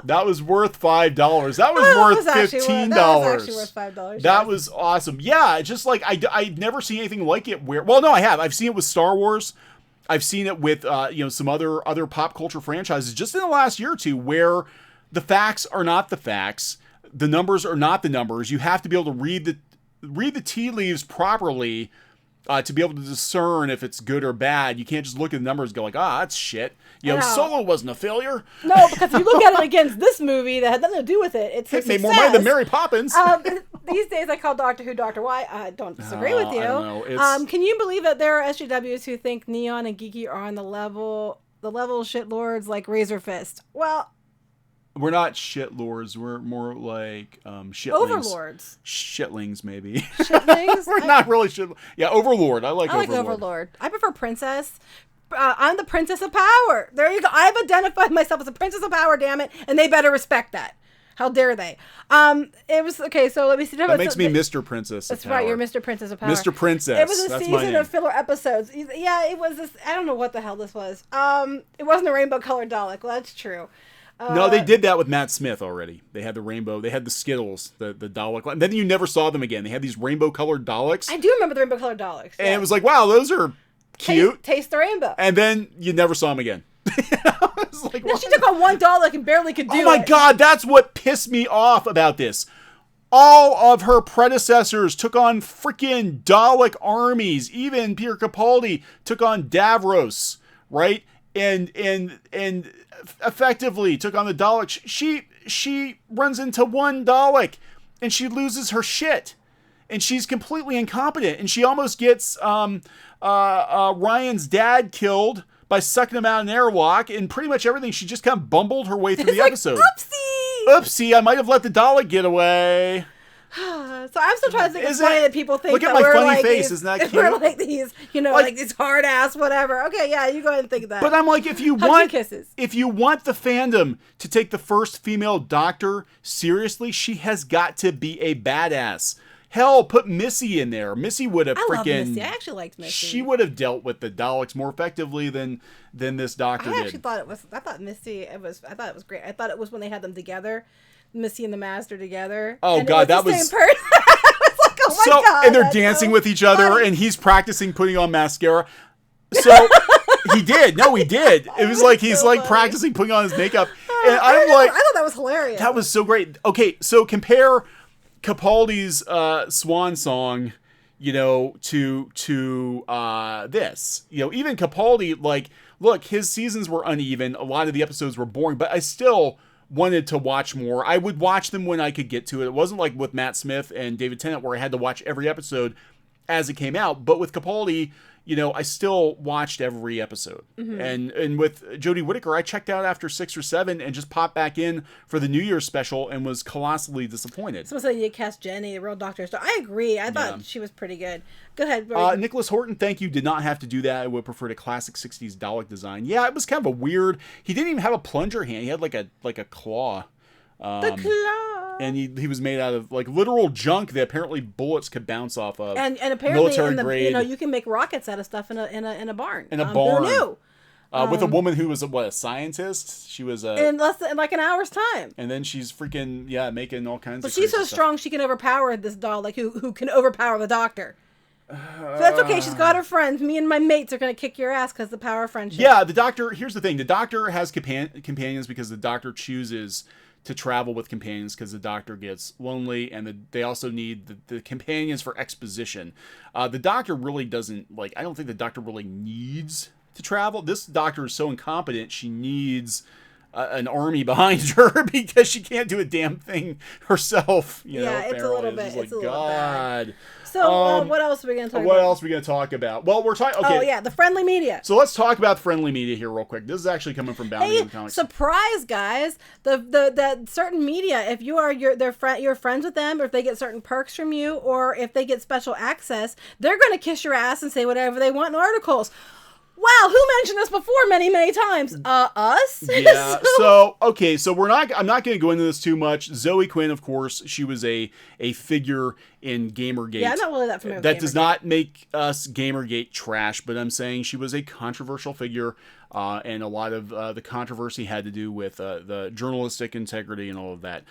That was worth $5. That was worth $15. That was actually worth $5. That was awesome. Yeah, it's just like I'd never seen anything like it where... Well, no, I have. I've seen it with Star Wars. I've seen it with some other pop culture franchises just in the last year or two where the facts are not the facts, the numbers are not the numbers. You have to be able to read the tea leaves properly to be able to discern if it's good or bad. You can't just look at the numbers and go like, that's shit. Solo wasn't a failure. No, because if you look at it against this movie that had nothing to do with it, it's made more money than Mary Poppins. These days I call Doctor Who Dr. Y. I don't disagree with you. I don't know. Can you believe that there are SJWs who think Neon and Geeky are on the level of shitlords like Razor Fist? Well, we're not shitlords. We're more like shitlings. Overlords. Shitlings, maybe. Shitlings? We're not really shit. Yeah, Overlord. I like Overlord. I prefer Princess. I'm the Princess of Power. There you go. I've identified myself as a Princess of Power, damn it, and they better respect that. How dare they? It was okay. So let me see. That makes me Mr. Princess. That's right. You're Mr. Princess of Power. Mr. Princess. It was a season of filler episodes. Yeah, it was this. I don't know what the hell this was. It wasn't a rainbow colored Dalek. Well, that's true. No, they did that with Matt Smith already. They had the rainbow. They had the Skittles, the Dalek. And then you never saw them again. They had these rainbow colored Daleks. I do remember the rainbow colored Daleks. And it was like, wow, those are cute. Taste the rainbow. And then you never saw them again. Like, then she took on one Dalek and barely could do it. Oh my God, that's what pissed me off about this. All of her predecessors took on freaking Dalek armies. Even Peter Capaldi took on Davros, right? And effectively took on the Daleks. She runs into one Dalek and she loses her shit. And she's completely incompetent. And she almost gets Ryan's dad killed by sucking him out in an airlock, and pretty much everything. She just kind of bumbled her way through the episode. Oopsie! I might have let the Dalek get away. So I'm still trying to think. It's funny that people think look that at my we're funny like face. These, isn't that cute? We're like these, like these hard ass whatever. Okay, yeah, you go ahead and think of that. But I'm like, if you want the fandom to take the first female Doctor seriously, she has got to be a badass. Hell, put Missy in there. Missy would have love Missy. I actually liked Missy. She would have dealt with the Daleks more effectively than this Doctor did. I actually thought I thought Missy. I thought it was great. I thought it was when they had them together, Missy and the Master together. Oh God, that was. Same person. I was like, oh my God. And they're dancing with each other, and he's practicing putting on mascara. So he did. No, he did. It was like he's like practicing putting on his makeup, and I thought that was hilarious. That was so great. Okay, so compare Capaldi's swan song, to this. Even Capaldi, like, look, his seasons were uneven. A lot of the episodes were boring, but I still wanted to watch more. I would watch them when I could get to it. It wasn't like with Matt Smith and David Tennant where I had to watch every episode as it came out. But with Capaldi, I still watched every episode. Mm-hmm. And with Jodie Whittaker, I checked out after 6 or 7 and just popped back in for the New Year's special and was colossally disappointed. Someone said you cast Jenny, the real Doctor. So I agree. I thought she was pretty good. Go ahead. Nicholas Horton, thank you. Did not have to do that. I would prefer a classic 60s Dalek design. Yeah, it was kind of a weird. He didn't even have a plunger hand. He had like a claw. The claw. And he was made out of like literal junk that apparently bullets could bounce off of. And apparently military grade. You can make rockets out of stuff in a barn. In a barn. Who knew? With a woman who was a scientist. She was in less than like an hour's time. And then she's freaking making all kinds of. But she's so strong she can overpower this Dalek who can overpower the Doctor. So that's okay. She's got her friends. Me and my mates are going to kick your ass because the power of friendship. Yeah, the Doctor, here's the thing. The Doctor has companions because the Doctor chooses to travel with companions because the Doctor gets lonely, and they also need the companions for exposition. The Doctor really doesn't, like, I don't think the Doctor really needs to travel. This Doctor is so incompetent, she needs an army behind her because she can't do a damn thing herself. You know, it's a little bit. It's like, God. So, what else are we going to talk about? What else are we going to talk about? Well, we're talking. Okay. Oh yeah, the friendly media. So let's talk about the friendly media here real quick. This is actually coming from Bounty and Comics. Surprise, guys! The certain media, if you are you're friends with them, or if they get certain perks from you, or if they get special access, they're going to kiss your ass and say whatever they want in articles. Wow, who mentioned this before many times? Us? Yeah. So I'm not going to go into this too much. Zoe Quinn, of course, she was a figure in Gamergate. Yeah, I'm not really that familiar with That Gamergate. does not make us Gamergate trash, but I'm saying she was a controversial figure, and a lot of the controversy had to do with the journalistic integrity and all of that.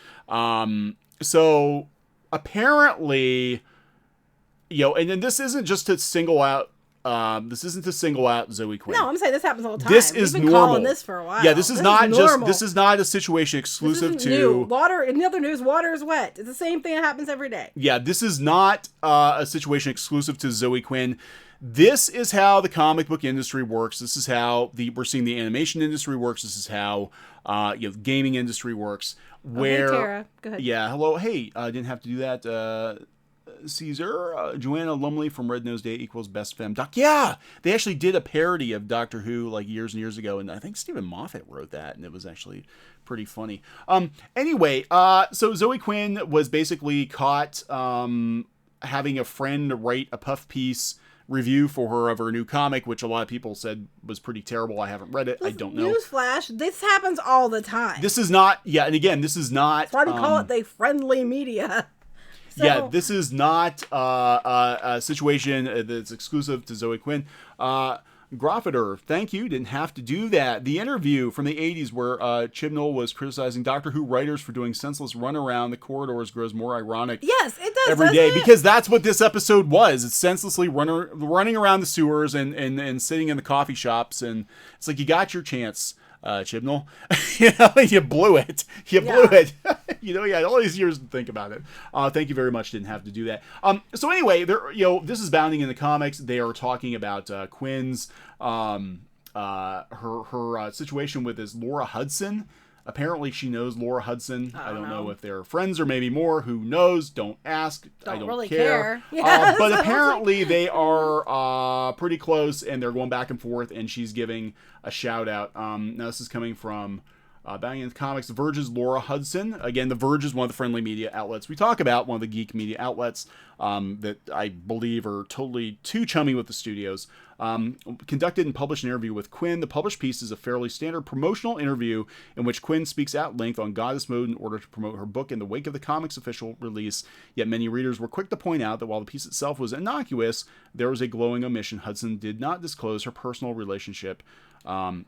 So apparently, and then this isn't just to single out. This isn't to single out Zoe Quinn. No, I'm saying this happens all the time. This is We've been normal. calling this for a while. Yeah, this is not a situation exclusive to new. Water. In the other news, water is wet. It's the same thing that happens every day. Yeah, this is not a situation exclusive to Zoe Quinn. This is how the comic book industry works. This is how we're seeing the animation industry works. This is how the gaming industry works. Where, hey, Tara. Go ahead. Yeah, hello. Hey, I didn't have to do that. Caesar, Joanna Lumley from Red Nose Day equals Best Femme Doc. Yeah, they actually did a parody of Doctor Who like years and years ago, and I think Stephen Moffat wrote that, and it was actually pretty funny. Anyway, so Zoe Quinn was basically caught having a friend write a puff piece review for her of her new comic, which a lot of people said was pretty terrible. I haven't read it. I don't know. Newsflash, this happens all the time. This is not, and again, this is not... That's why we call it the friendly media. So, yeah, this is not a situation that's exclusive to Zoe Quinn. Groffiter, thank you. Didn't have to do that. The interview from the 80s where Chibnall was criticizing Doctor Who writers for doing senseless run around the corridors grows more ironic. Yes, it does. Every day. Because that's what this episode was. It's senselessly running around the sewers and sitting in the coffee shops. And it's like, you got your chance. Chibnall, you blew it. You blew it. You had all these years to think about it. Thank you very much. Didn't have to do that. So anyway, this is Bounding in the Comics. They are talking about Quinn's her situation with this Laura Hudson. Apparently, she knows Laura Hudson. I don't know if they're friends or maybe more. Who knows? Don't ask. I don't really care. Yeah, but apparently, they are pretty close, and they're going back and forth. And she's giving a shout out. Now, this is coming from Bounding in the Comics. The Verge's Laura Hudson. Again, The Verge is one of the friendly media outlets we talk about. One of the geek media outlets that I believe are totally too chummy with the studios. Conducted and published an interview with Quinn. The published piece is a fairly standard promotional interview in which Quinn speaks at length on Goddess Mode in order to promote her book in the wake of the comic's official release. Yet many readers were quick to point out that while the piece itself was innocuous, there was a glowing omission. Hudson did not disclose her personal relationship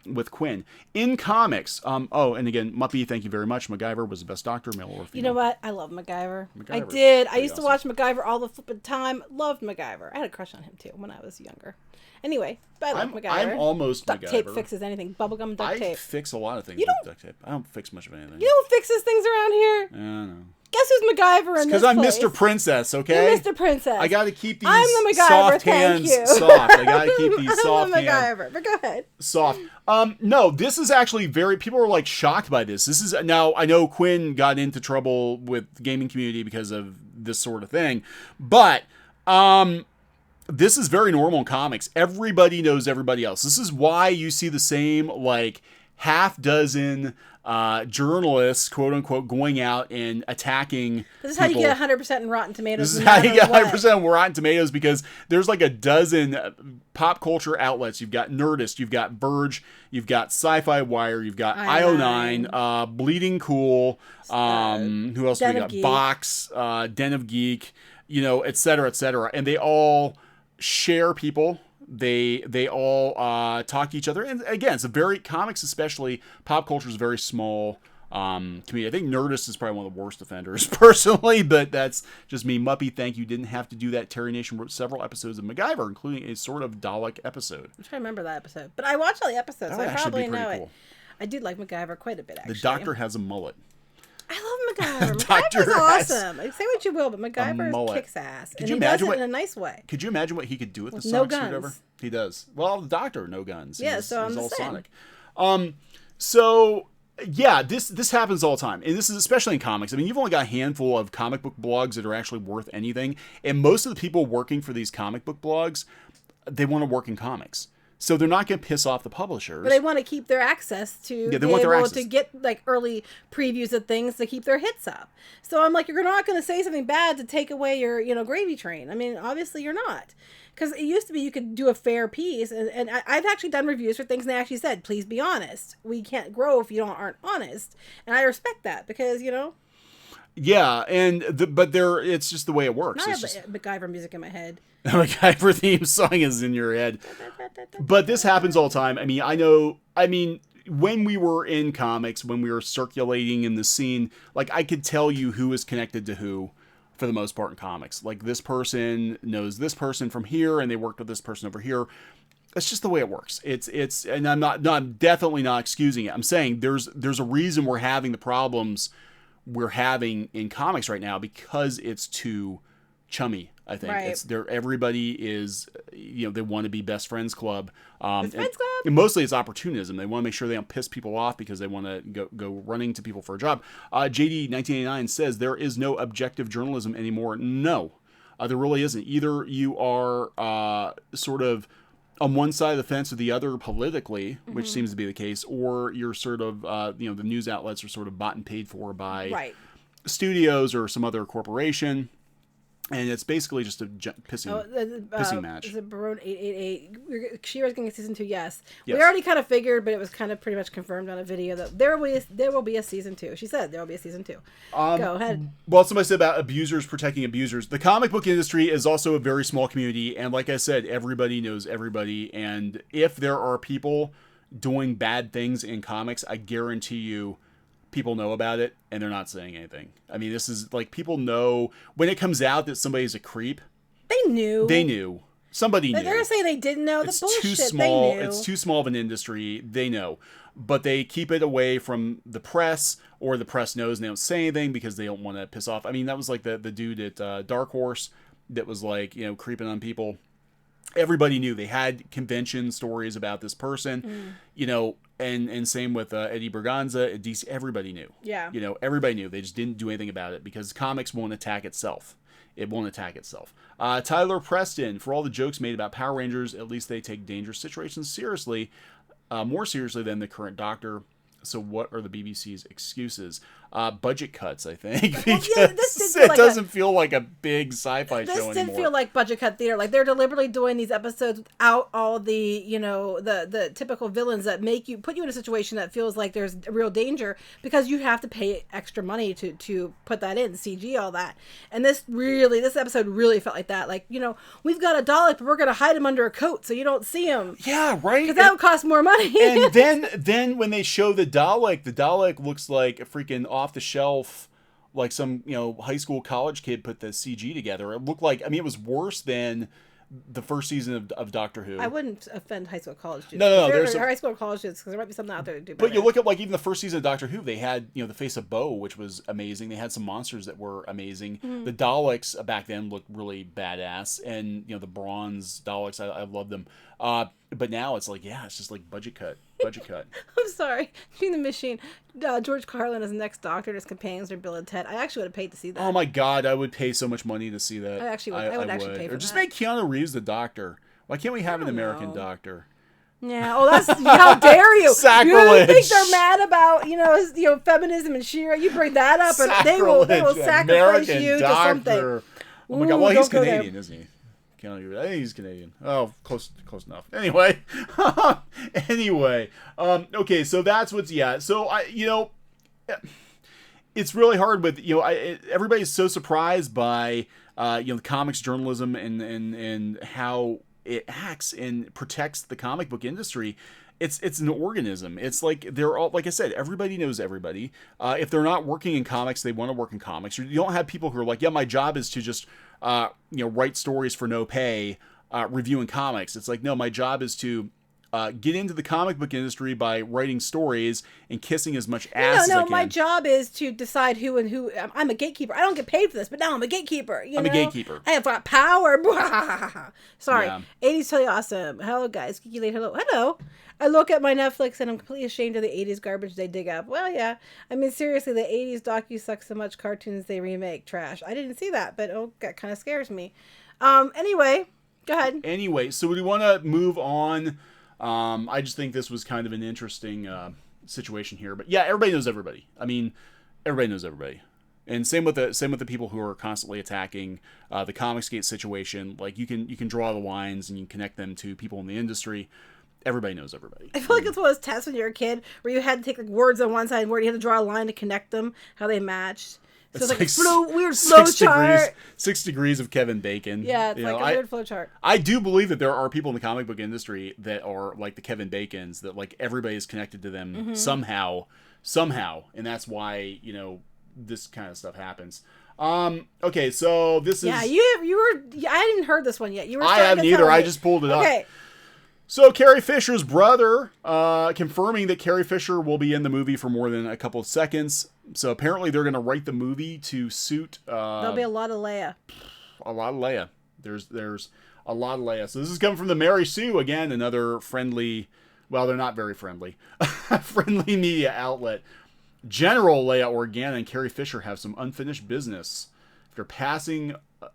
with Quinn. In comics, and again, Muppy, thank you very much. MacGyver was the best Doctor, male or female. You know what? I love MacGyver. I did. I used to watch MacGyver all the flipping time. Loved MacGyver. I had a crush on him too when I was younger. Anyway, but I love MacGyver. I'm almost duct MacGyver. tape fixes anything. Bubblegum and duct tape. I fix a lot of things with duct tape. I don't fix much of anything. You know who fixes things around here? I don't know. Guess who's MacGyver in this Because I'm place? Mr. Princess, okay? You're Mr. Princess. I got to keep these I'm the MacGyver, soft thank hands you. soft. I got to keep these soft I'm the hands MacGyver, but go ahead. soft. No, this is actually people are like shocked by this. This is now I know Quinn got into trouble with the gaming community because of this sort of thing, but this is very normal in comics. Everybody knows everybody else. This is why you see the same like half dozen journalists, quote unquote, going out and attacking. This is how you get 100% in Rotten Tomatoes. This is how you get 100% in Rotten Tomatoes because there's like a dozen pop culture outlets. You've got Nerdist, you've got Verge, you've got Sci-Fi Wire, you've got IO9, Bleeding Cool. Who else do we got? Box, Den of Geek, et cetera, et cetera. And they all share people. They all talk to each other. And again, it's a very, comics especially, pop culture is very small. community. I think Nerdist is probably one of the worst offenders personally, but that's just me. Muppy, thank you. Didn't have to do that. Terry Nation wrote several episodes of MacGyver, including a sort of Dalek episode. I'm trying to remember that episode, but I watched all the episodes, That so would I actually probably be pretty know cool. it. I do like MacGyver quite a bit, actually. The Doctor has a mullet. I love MacGyver. Doctor MacGyver's has awesome. Say what you will, but MacGyver mullet. kicks ass. Could And you he imagine does it what- in a nice way. Could you imagine what he could do with the With Sonic no suit over? guns. He does. Well, the Doctor, no guns. Yeah, He's, so I'm he's all just saying. Sonic. So yeah, this happens all the time, and this is especially in comics. I mean, you've only got a handful of comic book blogs that are actually worth anything, and most of the people working for these comic book blogs, they want to work in comics. So they're not going to piss off the publishers. But they want to keep their access to they be want their able access. to get like early previews of things to keep their hits up. So I'm like, you're not going to say something bad to take away your, gravy train. I mean, obviously you're not. Because it used to be you could do a fair piece. And I've actually done reviews for things and they actually said, please be honest. We can't grow if you aren't honest. And I respect that because, Yeah, and but it's just the way it works. I have It's just, MacGyver music in my head. the MacGyver theme song is in your head. But this happens all the time. I mean, when we were in comics, when we were circulating in the scene, like I could tell you who is connected to who for the most part in comics. Like this person knows this person from here and they worked with this person over here. It's just the way it works. It's and I'm definitely not excusing it. I'm saying there's a reason we're having the problems we're having in comics right now because it's too chummy. I think Right. everybody is, they want to be best friends club. Best friends club? And mostly it's opportunism. They want to make sure they don't piss people off because they want to go running to people for a job. JD 1989 says there is no objective journalism anymore. No, there really isn't. Either you are sort of on one side of the fence or the other politically, which seems to be the case, or you're sort of, the news outlets are sort of bought and paid for by Right. studios or some other corporation. And it's basically just a pissing match. Is it Barone 888? She-Ra's going to get season 2, yes. Yes. We already kind of figured, but it was kind of pretty much confirmed on a video that there will be a season 2. She said there will be a season 2. Go ahead. Well, somebody said about abusers protecting abusers. The comic book industry is also a very small community. And like I said, everybody knows everybody. And if there are people doing bad things in comics, I guarantee you people know about it and they're not saying anything. I mean, this is like people know when it comes out that somebody's a creep. They knew. Somebody knew. They're going to say they didn't know. It's the bullshit. too small. They knew. It's too small of an industry. They know. But they keep it away from the press, or the press knows and they don't say anything because they don't want to piss off. I mean, that was like the dude at Dark Horse that was like, creeping on people. Everybody knew. They had convention stories about this person, and same with Eddie Berganza at DC. Everybody knew. Yeah. Everybody knew. They just didn't do anything about it because comics won't attack itself. It won't attack itself. Tyler Preston, for all the jokes made about Power Rangers, at least they take dangerous situations seriously, more seriously than the current Doctor. So what are the BBC's excuses? Budget cuts, I think, because it doesn't feel like a big sci-fi show anymore. This didn't feel like budget cut theater. Like they're deliberately doing these episodes without all the, the typical villains that put you in a situation that feels like there's real danger because you have to pay extra money to put that in, CG, all that. And this episode really felt like that. Like, we've got a Dalek, but we're going to hide him under a coat so you don't see him. Yeah, right. Because that would cost more money. And then when they show the Dalek looks like a freaking off the shelf, like some high school college kid put the CG together. It looked like, it was worse than the first season of Doctor Who. I wouldn't offend high school college students. No. There's high school college students because there might be something out there to do better. But you look at like even the first season of Doctor Who, they had the face of Bo, which was amazing. They had some monsters that were amazing. Mm-hmm. The Daleks back then looked really badass, and the bronze Daleks, I love them. But now it's like, it's just like budget cut. I'm sorry. Gene the Machine. George Carlin as the next Doctor and his companions are Bill and Ted. I actually would have paid to see that. Oh my God, I would pay so much money to see that. I would actually pay for that. Or just make Keanu Reeves the Doctor. Why can't we have an American Doctor? Yeah. Oh, that's how dare you? Sacrilege. You think they're mad about feminism and She-Ra? You bring that up, and they will sacrifice American you Doctor. to something. Oh my God! Well, he's Canadian, isn't he? I think he's Canadian. Oh, close enough. Anyway, okay, so that's what's So it's really hard with everybody's so surprised by the comics journalism and how it acts and protects the comic book industry. It's an organism. It's like they're all, like I said, everybody knows everybody. If they're not working in comics, they want to work in comics. You don't have people who are like, yeah, my job is to just write stories for no pay, reviewing comics. It's like, no, my job is to get into the comic book industry by writing stories and kissing as much ass as I can. My job is to decide who and who. I'm a gatekeeper. I don't get paid for this, but now I'm a gatekeeper. I'm a gatekeeper. I have got power. Sorry. Yeah. 80s totally awesome. Hello, guys. Geeky Late. Hello. Hello. I look at my Netflix and I'm completely ashamed of the 80s garbage they dig up. Well, yeah. I mean, seriously, the 80s docu suck so much. Cartoons they remake. Trash. I didn't see that, but that kind of scares me. Anyway, go ahead. Anyway, so we want to move on. I just think this was kind of an interesting situation here, but yeah, everybody knows everybody. I mean, everybody knows everybody, and same with the people who are constantly attacking the Comicsgate situation. Like you can draw the lines and you can connect them to people in the industry. Everybody knows everybody. I feel like it's one of those tests when you're a kid where you had to take like words on one side and word you had to draw a line to connect them, how they matched. So it's like a weird flow chart. 6 degrees of Kevin Bacon. Yeah, it's like a weird flow chart. I do believe that there are people in the comic book industry that are like the Kevin Bacons, that like everybody is connected to them somehow, and that's why this kind of stuff happens. Okay, so this is you were. I hadn't heard this one yet. You were. I haven't either. I just pulled it up. Okay. So Carrie Fisher's brother confirming that Carrie Fisher will be in the movie for more than a couple of seconds. So apparently they're going to write the movie to suit... There'll be a lot of Leia. A lot of Leia. There's a lot of Leia. So this is coming from the Mary Sue, again, another friendly... Well, they're not very friendly. Friendly media outlet. General Leia Organa and Carrie Fisher have some unfinished business.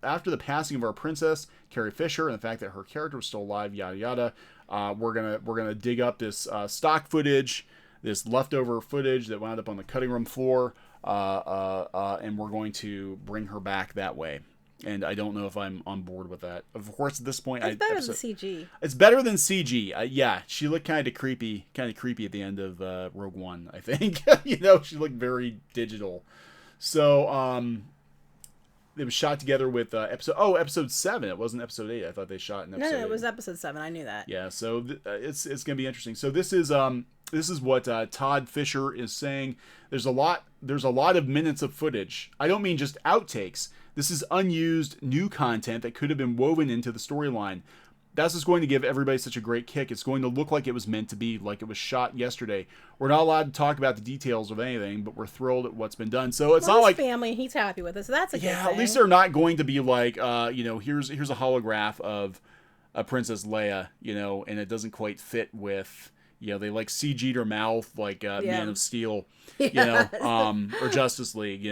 After the passing of our princess, Carrie Fisher, and the fact that her character was still alive, yada yada, we're gonna dig up this stock footage, this leftover footage that wound up on the cutting room floor, and we're going to bring her back that way. And I don't know if I'm on board with that. Of course, at this point, it's better than CG. It's better than CG. Yeah, she looked kind of creepy at the end of Rogue One. I think she looked very digital. So it was shot together with episode 7. It wasn't episode 8. I thought they shot in episode 8. No, it was episode 7. I knew that. Yeah, so it's gonna be interesting. So this is what Todd Fisher is saying. There's a lot of minutes of footage. I don't mean just outtakes. This is unused new content that could have been woven into the storyline. That's just going to give everybody such a great kick. It's going to look like it was meant to be, like it was shot yesterday. We're not allowed to talk about the details of anything, but we're thrilled at what's been done. So it's not like family. He's happy with it, so that's a good thing. At least they're not going to be like, here's a holograph of a Princess Leia, and it doesn't quite fit with. They like CG'd her mouth like Man of Steel, or Justice League,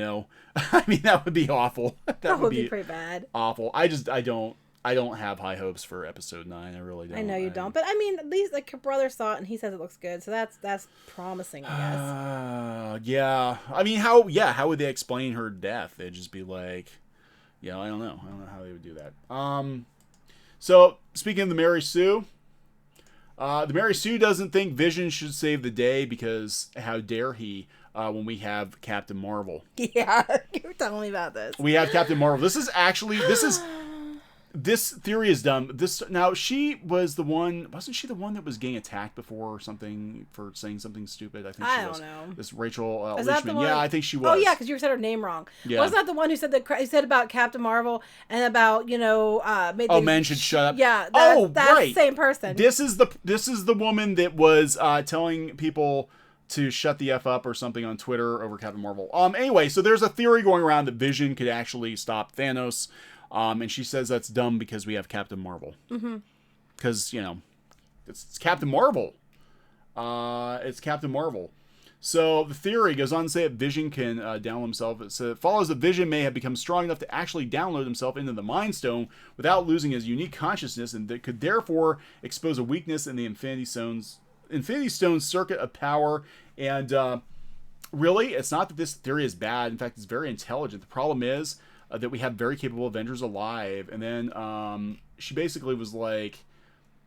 I mean, that would be awful. That would be pretty bad. Awful. I don't have high hopes for episode 9. I really don't. I know you don't, but I mean, at least like your brother saw it and he says it looks good, so that's promising, I guess. Yeah. I mean, how would they explain her death? They'd just be like, I don't know how they would do that. So speaking of the Mary Sue. The Mary Sue doesn't think Vision should save the day because how dare he when we have Captain Marvel. Yeah, you were telling me about this. We have Captain Marvel. This theory is dumb. Now, she was the one... Wasn't she the one that was getting attacked before or something for saying something stupid? I think she was. I don't know. This Rachel Is that the Leishman. one? Yeah, I think she was. Oh, yeah, because you said her name wrong. Yeah. Wasn't that the one who said about Captain Marvel and about, men should shut up. Yeah, that's right. The same person. This is the woman that was telling people to shut the F up or something on Twitter over Captain Marvel. Anyway, so there's a theory going around that Vision could actually stop Thanos. And she says that's dumb because we have Captain Marvel. Because, it's Captain Marvel. It's Captain Marvel. So the theory goes on to say that Vision can download himself. It follows that Vision may have become strong enough to actually download himself into the Mind Stone without losing his unique consciousness, and that could therefore expose a weakness in the Infinity Stone's circuit of power. And really, it's not that this theory is bad. In fact, it's very intelligent. The problem is that we have very capable Avengers alive. And then she basically was like,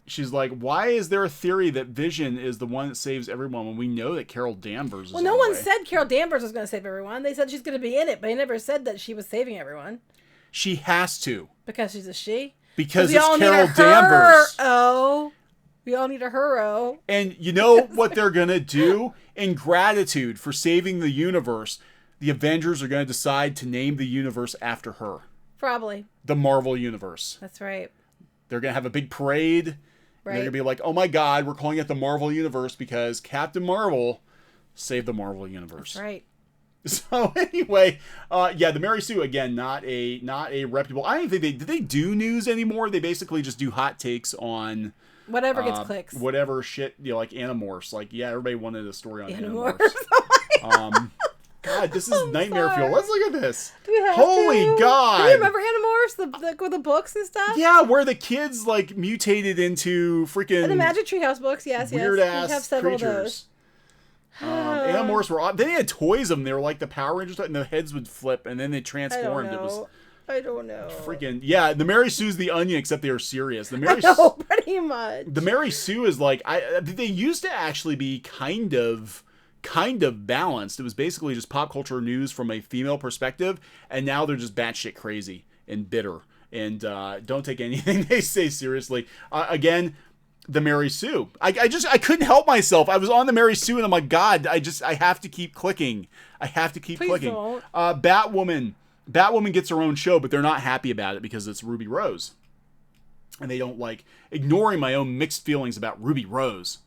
she's like, why is there a theory that Vision is the one that saves everyone when we know that Carol Danvers is Well, no one said Carol Danvers was going to save everyone. They said she's going to be in it, but they never said that she was saving everyone. She has to. Because she's a she? Because it's Carol Danvers. Oh, we all need a hero. And you know what they're going to do? In gratitude for saving the universe, the Avengers are going to decide to name the universe after her. Probably. The Marvel Universe. That's right. They're going to have a big parade. Right. They're going to be like, oh my God, we're calling it the Marvel Universe because Captain Marvel saved the Marvel Universe. That's right. So anyway, the Mary Sue, again, not a reputable. I don't think did they do news anymore? They basically just do hot takes on whatever gets clicks. Whatever shit, like Animorphs. Like, yeah, everybody wanted a story on Animorphs. God, this is nightmare fuel. Let's look at this. Do we have Holy to? God. Do you remember Animorphs? With the books and stuff? Yeah, where the kids, like, mutated into freaking... And the Magic Treehouse books, yes. Weird-ass we have several creatures. Of those. Animorphs were... They had toys of them. They were like the Power Rangers, and the heads would flip, and then they transformed. I don't know. Freaking... Yeah, the Mary Sue's the Onion, except they were serious. The Mary pretty much. The Mary Sue is like... they used to actually be kind of balanced. It was basically just pop culture news from a female perspective, and now they're just batshit crazy and bitter and don't take anything they say seriously. Again, the Mary Sue. I couldn't help myself. I was on the Mary Sue, and I'm like, God, I have to keep clicking. Please clicking. Don't. Batwoman gets her own show, but they're not happy about it because it's Ruby Rose, and they don't like ignoring my own mixed feelings about Ruby Rose.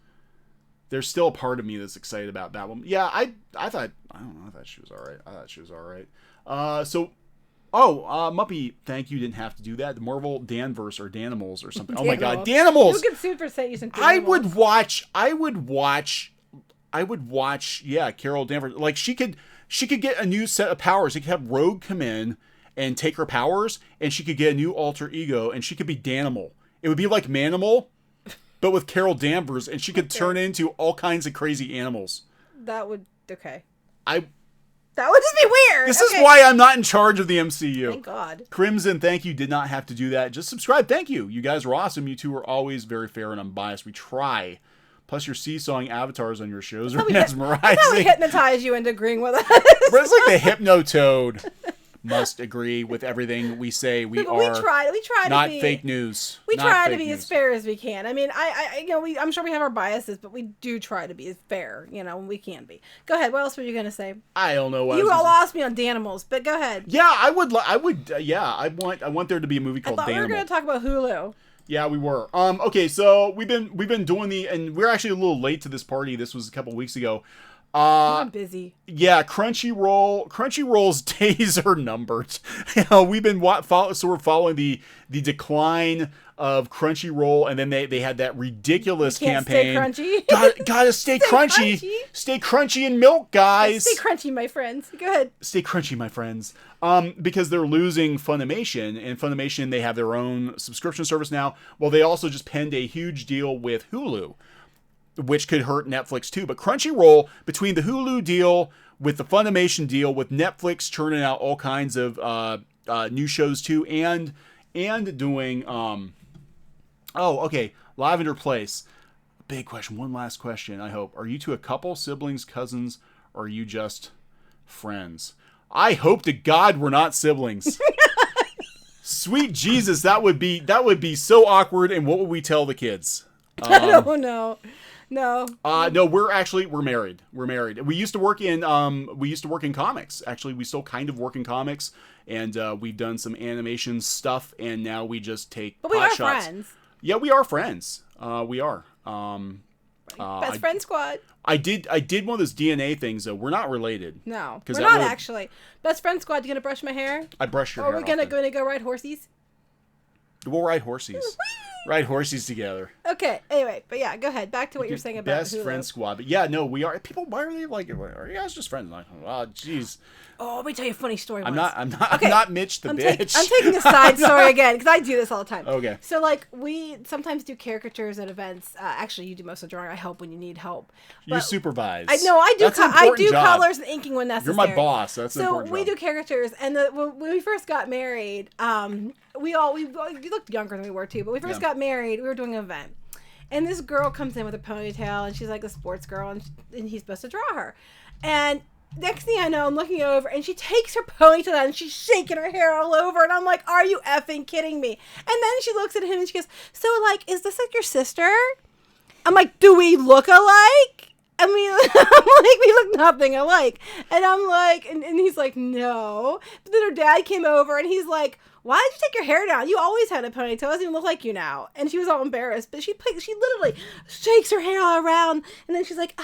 There's still a part of me that's excited about Batwoman. Yeah, I thought she was all right. Muppy, thank you, didn't have to do that. The Marvel Danvers or Danimals or something. Oh my God, Danimals! You get sued for saying using Danimals. I would watch, yeah, Carol Danvers. Like, she could get a new set of powers. She could have Rogue come in and take her powers, and she could get a new alter ego, and she could be Danimal. It would be like Manimal, but with Carol Danvers, and she could turn into all kinds of crazy animals. That would... Okay. That would just be weird. This is why I'm not in charge of the MCU. Thank God. Crimson, thank you. Did not have to do that. Just subscribe. Thank you. You guys are awesome. You two are always very fair and unbiased. We try. Plus, your seesawing avatars on your shows are mesmerizing. That's how we hypnotize you into agreeing with us. But it's like the Hypnotoad. Must agree with everything we say. We try not to be fake news. We try to be as fair as we can. I mean, I'm sure we have our biases, but we do try to be as fair, when we can be. Go ahead. What else were you gonna say? I don't know. You all lost me on Danimals, but go ahead. Yeah, I want there to be a movie called Danimal. We were gonna talk about Hulu. Yeah, we were. Okay, so we've been doing and we're actually a little late to this party. This was a couple weeks ago. I'm busy. Yeah, Crunchyroll's days are numbered. We've been following the decline of Crunchyroll, and then they had that ridiculous campaign. Stay crunchy. Gotta stay crunchy. Stay crunchy in milk, guys. Stay crunchy, my friends. Go ahead. Stay crunchy, my friends. Because they're losing Funimation, and Funimation, they have their own subscription service now. Well, they also just penned a huge deal with Hulu, which could hurt Netflix too. But Crunchyroll, between the Hulu deal, with the Funimation deal, with Netflix churning out all kinds of new shows too, and doing Lavender Place. Big question. One last question, I hope. Are you two a couple, siblings, cousins, or are you just friends? I hope to God we're not siblings. Sweet Jesus, that would be so awkward, and what would we tell the kids? I don't know. No. No, we're married. We're married. We used to work in comics. Actually, we still kind of work in comics, and we've done some animation stuff, and now we just take But we are shots. friends. Yeah, we are friends. We are. Best friend squad. I did one of those DNA things though. We're not related. No, we're not actually. Best friend squad. You gonna brush my hair? I brush your hair. Or are we gonna go ride horsies? We'll ride horsies. Ride horsies together. Okay. Anyway, but yeah, go ahead. Back to what you're saying about Best Hulu. Friend Squad. But yeah, no, we are. People, why are they like? Are you guys just friends? Like, oh, jeez. Oh, let me tell you a funny story. I'm not Mitch the bitch. I'm taking a side story again because I do this all the time. Okay. So like we sometimes do caricatures at events. Actually, you do most of the drawing. I help when you need help. You supervise. I do colors and inking when necessary. You're my boss. That's an so important we job. do caricatures, and when we first got married, we looked younger than we were too. But we first got married. We were doing an event. And this girl comes in with a ponytail, and she's like a sports girl, and he's supposed to draw her. And next thing I know, I'm looking over, and she takes her ponytail out, and she's shaking her hair all over, and I'm like, are you effing kidding me? And then she looks at him, and she goes, so, like, is this, like, your sister? I'm like, do we look alike? I mean, I'm like, we look nothing alike. And I'm like, and he's like, no. But then her dad came over, and he's like, why did you take your hair down? You always had a ponytail. It doesn't even look like you now. And she was all embarrassed. But she literally shakes her hair all around. And then she's like,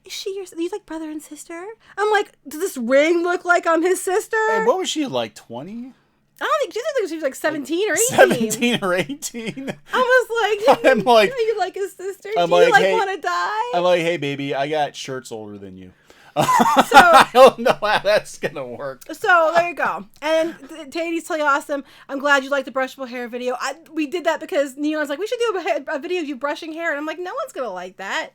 is she your, are you like brother and sister? I'm like, does this ring look like I'm his sister? And what was she, like 20? I don't think she was like 17 or 18. 17 or 18? I was like, I'm like, are you like his sister? I'm Do you like, hey, want to die? I'm like, hey, baby, I got shirts older than you. So I don't know how that's going to work. So there you go. And Tady's totally awesome. I'm glad you like the brushable hair video. We did that because Neon's like, we should do a video of you brushing hair. And I'm like, no one's going to like that.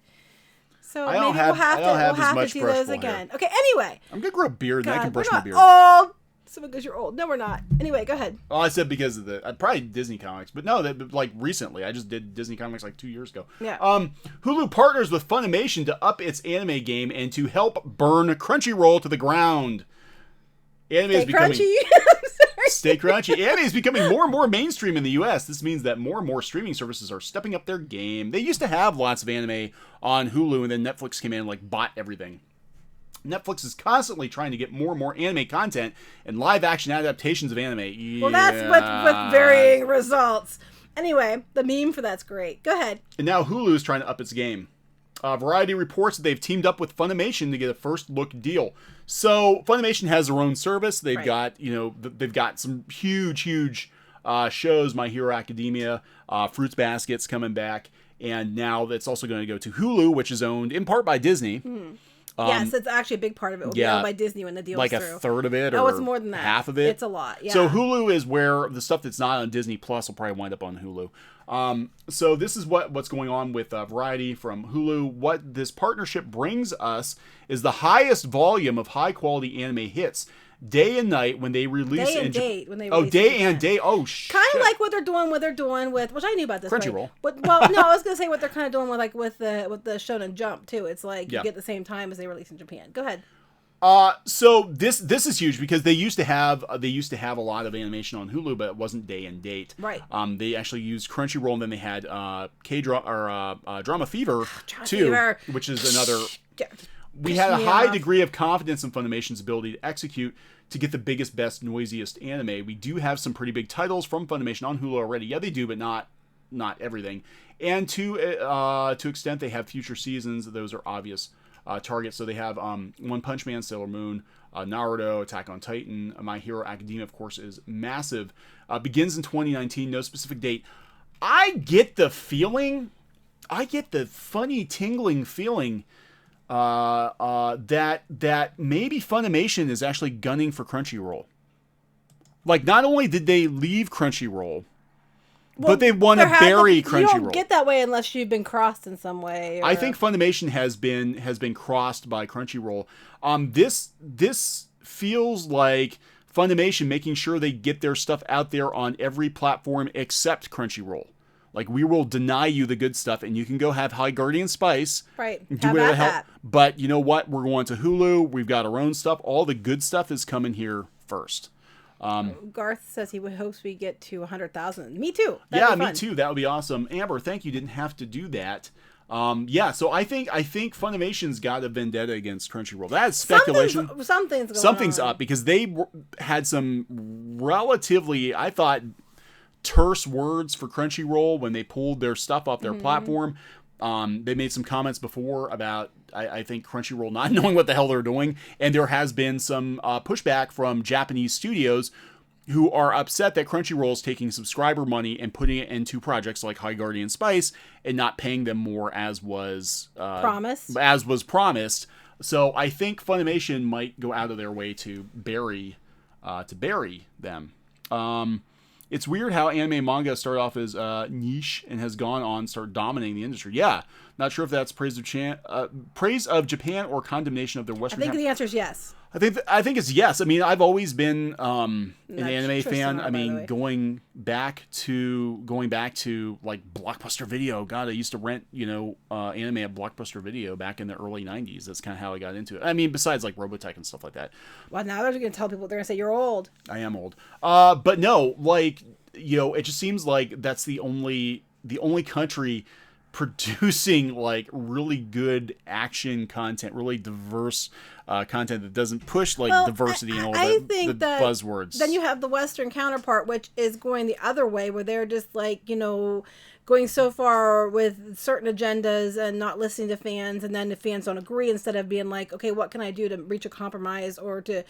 So maybe we'll have to do those again. Hair. Okay, anyway. I'm going to grow a beard and I can brush my beard. Old. So because you're old. No, we're not. Anyway, go ahead. Oh, I said because of probably Disney comics, but no, that like recently. I just did Disney comics like 2 years ago. Yeah. Hulu partners with Funimation to up its anime game and to help burn Crunchyroll to the ground. Anime is becoming crunchy. Stay crunchy. Anime is becoming more and more mainstream in the U.S. This means that more and more streaming services are stepping up their game. They used to have lots of anime on Hulu, and then Netflix came in and like bought everything. Netflix is constantly trying to get more and more anime content and live action adaptations of anime. Yeah. Well, that's with varying results. Anyway, the meme for that's great. Go ahead. And now Hulu is trying to up its game. Variety reports that they've teamed up with Funimation to get a first look deal. So Funimation has their own service. They've got, they've got some huge shows. My Hero Academia, Fruits Basket's coming back, and now that's also going to go to Hulu, which is owned in part by Disney. Yes, it's actually a big part of it will be owned by Disney when the deal's like through. Like a third of it, or it's more than that. Half of it. It's a lot. Yeah. So Hulu is where the stuff that's not on Disney Plus will probably wind up on Hulu. So this is what's going on with Variety from Hulu. What this partnership brings us is the highest volume of high quality anime hits. Day and night when they release day and date when they release day and day. Oh shit! Kind of like what they're doing with which I knew about this Crunchyroll. But well, no, I was gonna say what they're kind of doing with the Shonen Jump too. It's like you get the same time as they release in Japan. Go ahead. So this is huge because they used to have a lot of animation on Hulu, but it wasn't day and date. Right. They actually used Crunchyroll, and then they had Drama Fever too, which is another. We had a high degree of confidence in Funimation's ability to execute to get the biggest, best, noisiest anime. We do have some pretty big titles from Funimation on Hulu already. Yeah, they do, but not everything. And to extent they have future seasons, those are obvious targets. So they have One Punch Man, Sailor Moon, Naruto, Attack on Titan, My Hero Academia, of course, is massive. Begins in 2019, no specific date. I get the funny tingling feeling that maybe Funimation is actually gunning for Crunchyroll. Like, not only did they leave Crunchyroll, but they want to bury Crunchyroll. You don't get that way unless you've been crossed in some way. I think Funimation has been crossed by Crunchyroll. This feels like Funimation making sure they get their stuff out there on every platform except Crunchyroll. Like, we will deny you the good stuff, and you can go have High Guardian Spice. Right. Do whatever the hell. But you know what? We're going to Hulu. We've got our own stuff. All the good stuff is coming here first. Garth says he hopes we get to 100,000. Me too. Me too. That would be awesome. Amber, thank you. Didn't have to do that. So I think Funimation's got a vendetta against Crunchyroll. That's speculation. Something's up because they had some relatively, I thought, terse words for Crunchyroll when they pulled their stuff off their platform. They made some comments before about, I think, Crunchyroll not knowing what the hell they're doing, and there has been some pushback from Japanese studios who are upset that Crunchyroll is taking subscriber money and putting it into projects like High Guardian Spice and not paying them more as was promised. So I think Funimation might go out of their way to bury them. It's weird how anime and manga started off as niche and has gone on to start dominating the industry. Yeah, not sure if that's praise of Japan or condemnation of their Western. I think the answer is yes. I think it's yes. I mean, I've always been an anime fan. I mean, going back to like Blockbuster Video. God, I used to rent anime at Blockbuster Video back in the early '90s. That's kind of how I got into it. I mean, besides like Robotech and stuff like that. Well, now they're going to tell people, they're going to say you're old. I am old. But no, like it just seems like that's the only country producing like really good action content, really diverse content that doesn't push like diversity and all the buzzwords. Then you have the Western counterpart, which is going the other way, where they're just like, going so far with certain agendas and not listening to fans, and then the fans don't agree, instead of being like, okay, what can I do to reach a compromise or to,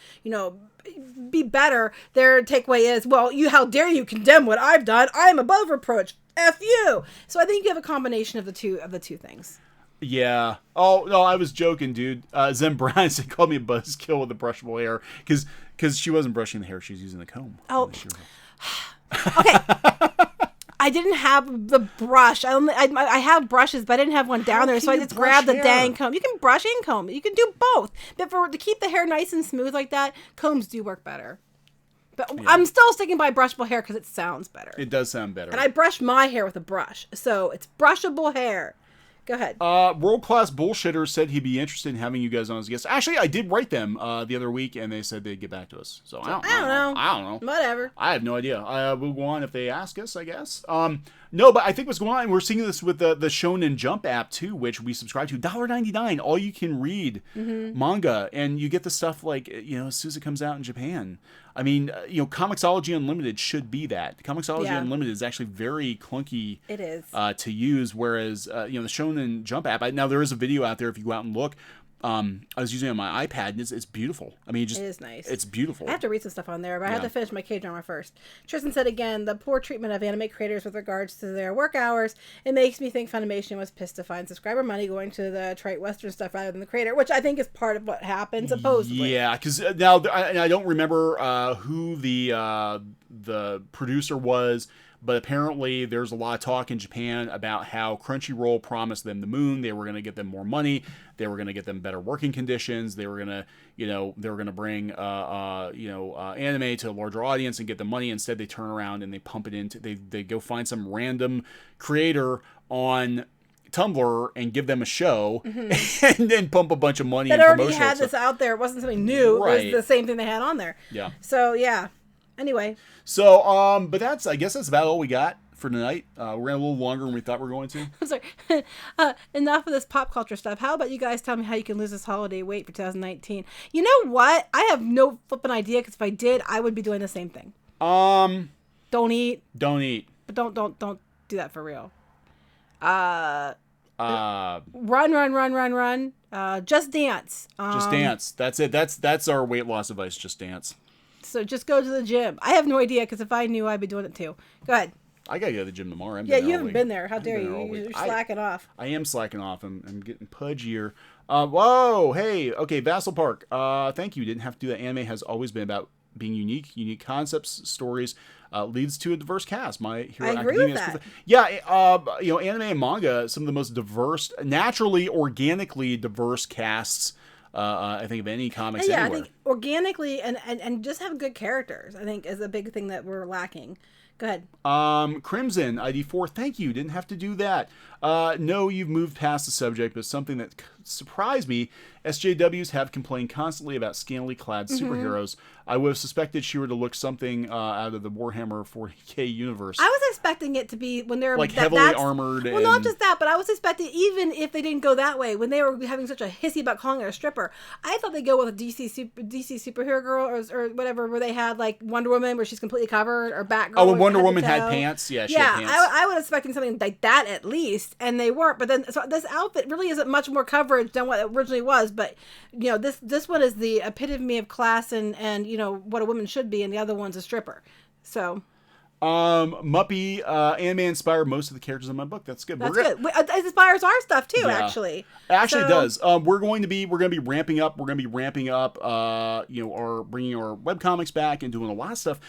be better? Their takeaway is, well, how dare you condemn what I've done? I am above reproach. F you. So I think you have a combination of the two things. Yeah. Oh no, I was joking, dude. Zen Brian said called me a buzzkill with the brushable hair because she wasn't brushing the hair; she was using the comb. Oh. Okay. I didn't have the brush. I have brushes, but I didn't have one down there, so I just grabbed the dang comb. You can brush and comb. You can do both. But to keep the hair nice and smooth like that, combs do work better. But yeah. I'm still sticking by brushable hair because it sounds better. It does sound better. And I brush my hair with a brush, so it's brushable hair. Go ahead. World Class Bullshitter said he'd be interested in having you guys on as guests. Actually, I did write them the other week, and they said they'd get back to us. So I don't know. I don't know. Whatever. I have no idea. We'll go on if they ask us, I guess. No, but I think what's going on, we're seeing this with the Shonen Jump app, too, which we subscribe to. $1.99, all you can read manga, and you get the stuff like, as soon as it comes out in Japan. I mean, Comixology Unlimited should be that. Comixology Unlimited is actually very clunky. It is. To use, whereas, the Shonen Jump app, now there is a video out there if you go out and look. I was using it on my iPad, and it's beautiful. I mean, it is nice. It's beautiful. I have to read some stuff on there, but I have to finish my K-drama first. Tristan said again, the poor treatment of anime creators with regards to their work hours, it makes me think Funimation was pissed to find subscriber money going to the trite Western stuff rather than the creator, which I think is part of what happened, supposedly. Yeah, because now I don't remember who the producer was, but apparently there's a lot of talk in Japan about how Crunchyroll promised them the moon. They were going to get them more money. They were going to get them better working conditions. They were going to, bring, anime to a larger audience and get the money. Instead, they turn around and they pump it into, they go find some random creator on Tumblr and give them a show and then pump a bunch of money in promotional stuff. That already had this out there. It wasn't something new. Right. It was the same thing they had on there. Yeah. So, yeah. Anyway. So, but I guess that's about all we got for tonight. We ran a little longer than we thought we were going to. I'm sorry. Enough of this pop culture stuff. How about you guys tell me how you can lose this holiday weight for 2019? You know what? I have no flipping idea, because if I did, I would be doing the same thing. Don't eat. Don't eat. But don't do that for real. Run. Just dance. Just dance. That's it. That's our weight loss advice. Just dance. So just go to the gym. I have no idea, because if I knew, I'd be doing it too. Go ahead. I gotta go to the gym tomorrow. You haven't been there. How dare you? You're slacking off. I am slacking off. I'm getting pudgier. Whoa, hey, okay, Vassal Park. Thank you. Didn't have to do that. Anime has always been about being unique concepts, stories, leads to a diverse cast. My Hero I agree with that. Yeah, anime and manga, some of the most diverse, naturally, organically diverse casts. I think of any comics anywhere. I think organically and just have good characters, I think, is a big thing that we're lacking. Go ahead. Crimson, ID4, thank you. Didn't have to do that. No, you've moved past the subject, but something that surprised me, SJWs have complained constantly about scantily clad superheroes. I would have suspected she were to look something out of the Warhammer 40k universe. I was expecting it to be when they're like heavily armored. Well, not just that, but I was expecting, even if they didn't go that way, when they were having such a hissy about calling her a stripper, I thought they'd go with a DC superhero girl or whatever, where they had like Wonder Woman, where she's completely covered, or Batgirl. Oh, when Wonder Woman had pants, she had pants. I was expecting something like that at least, and they weren't. But then, so this outfit really isn't much more coverage than what it originally was. But this one is the epitome of class and what a woman should be, and the other one's a stripper. So. Muppy, anime inspired most of the characters in my book. That's good. That's good. It inspires our stuff too, actually. It actually does. We're going to be ramping up. We're going to be ramping up, or bringing our webcomics back and doing a lot of stuff.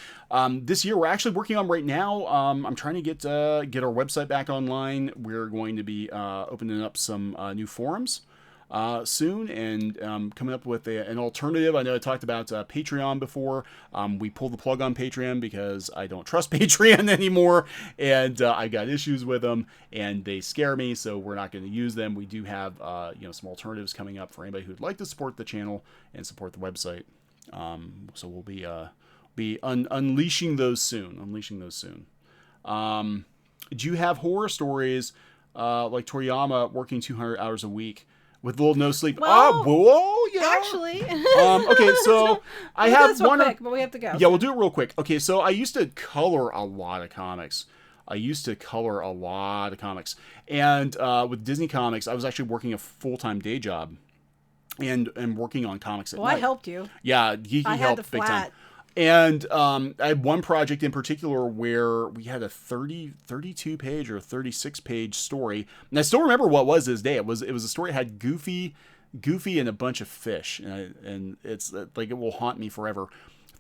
This year we're actually working on right now. I'm trying to get our website back online. We're going to be, opening up some, new forums. soon, and coming up with an alternative. I know I talked about Patreon before. We pulled the plug on Patreon because I don't trust Patreon anymore, and I got issues with them, and they scare me, so we're not going to use them. We do have some alternatives coming up for anybody who'd like to support the channel and support the website. So we'll be unleashing those soon. Do you have horror stories like Toriyama working 200 hours a week with little no sleep? Well, Yeah. Actually. Okay, so I have one. Quick, but we have to go. Yeah, we'll do it real quick. Okay, so I used to color a lot of comics. And with Disney Comics, I was actually working a full-time day job and working on comics at night. I helped you. Yeah, Geeky helped big time. And I had one project in particular where we had a 32 page or 36 page story. And I still remember what was this day. It was a story that had Goofy and a bunch of fish. And it's like, it will haunt me forever.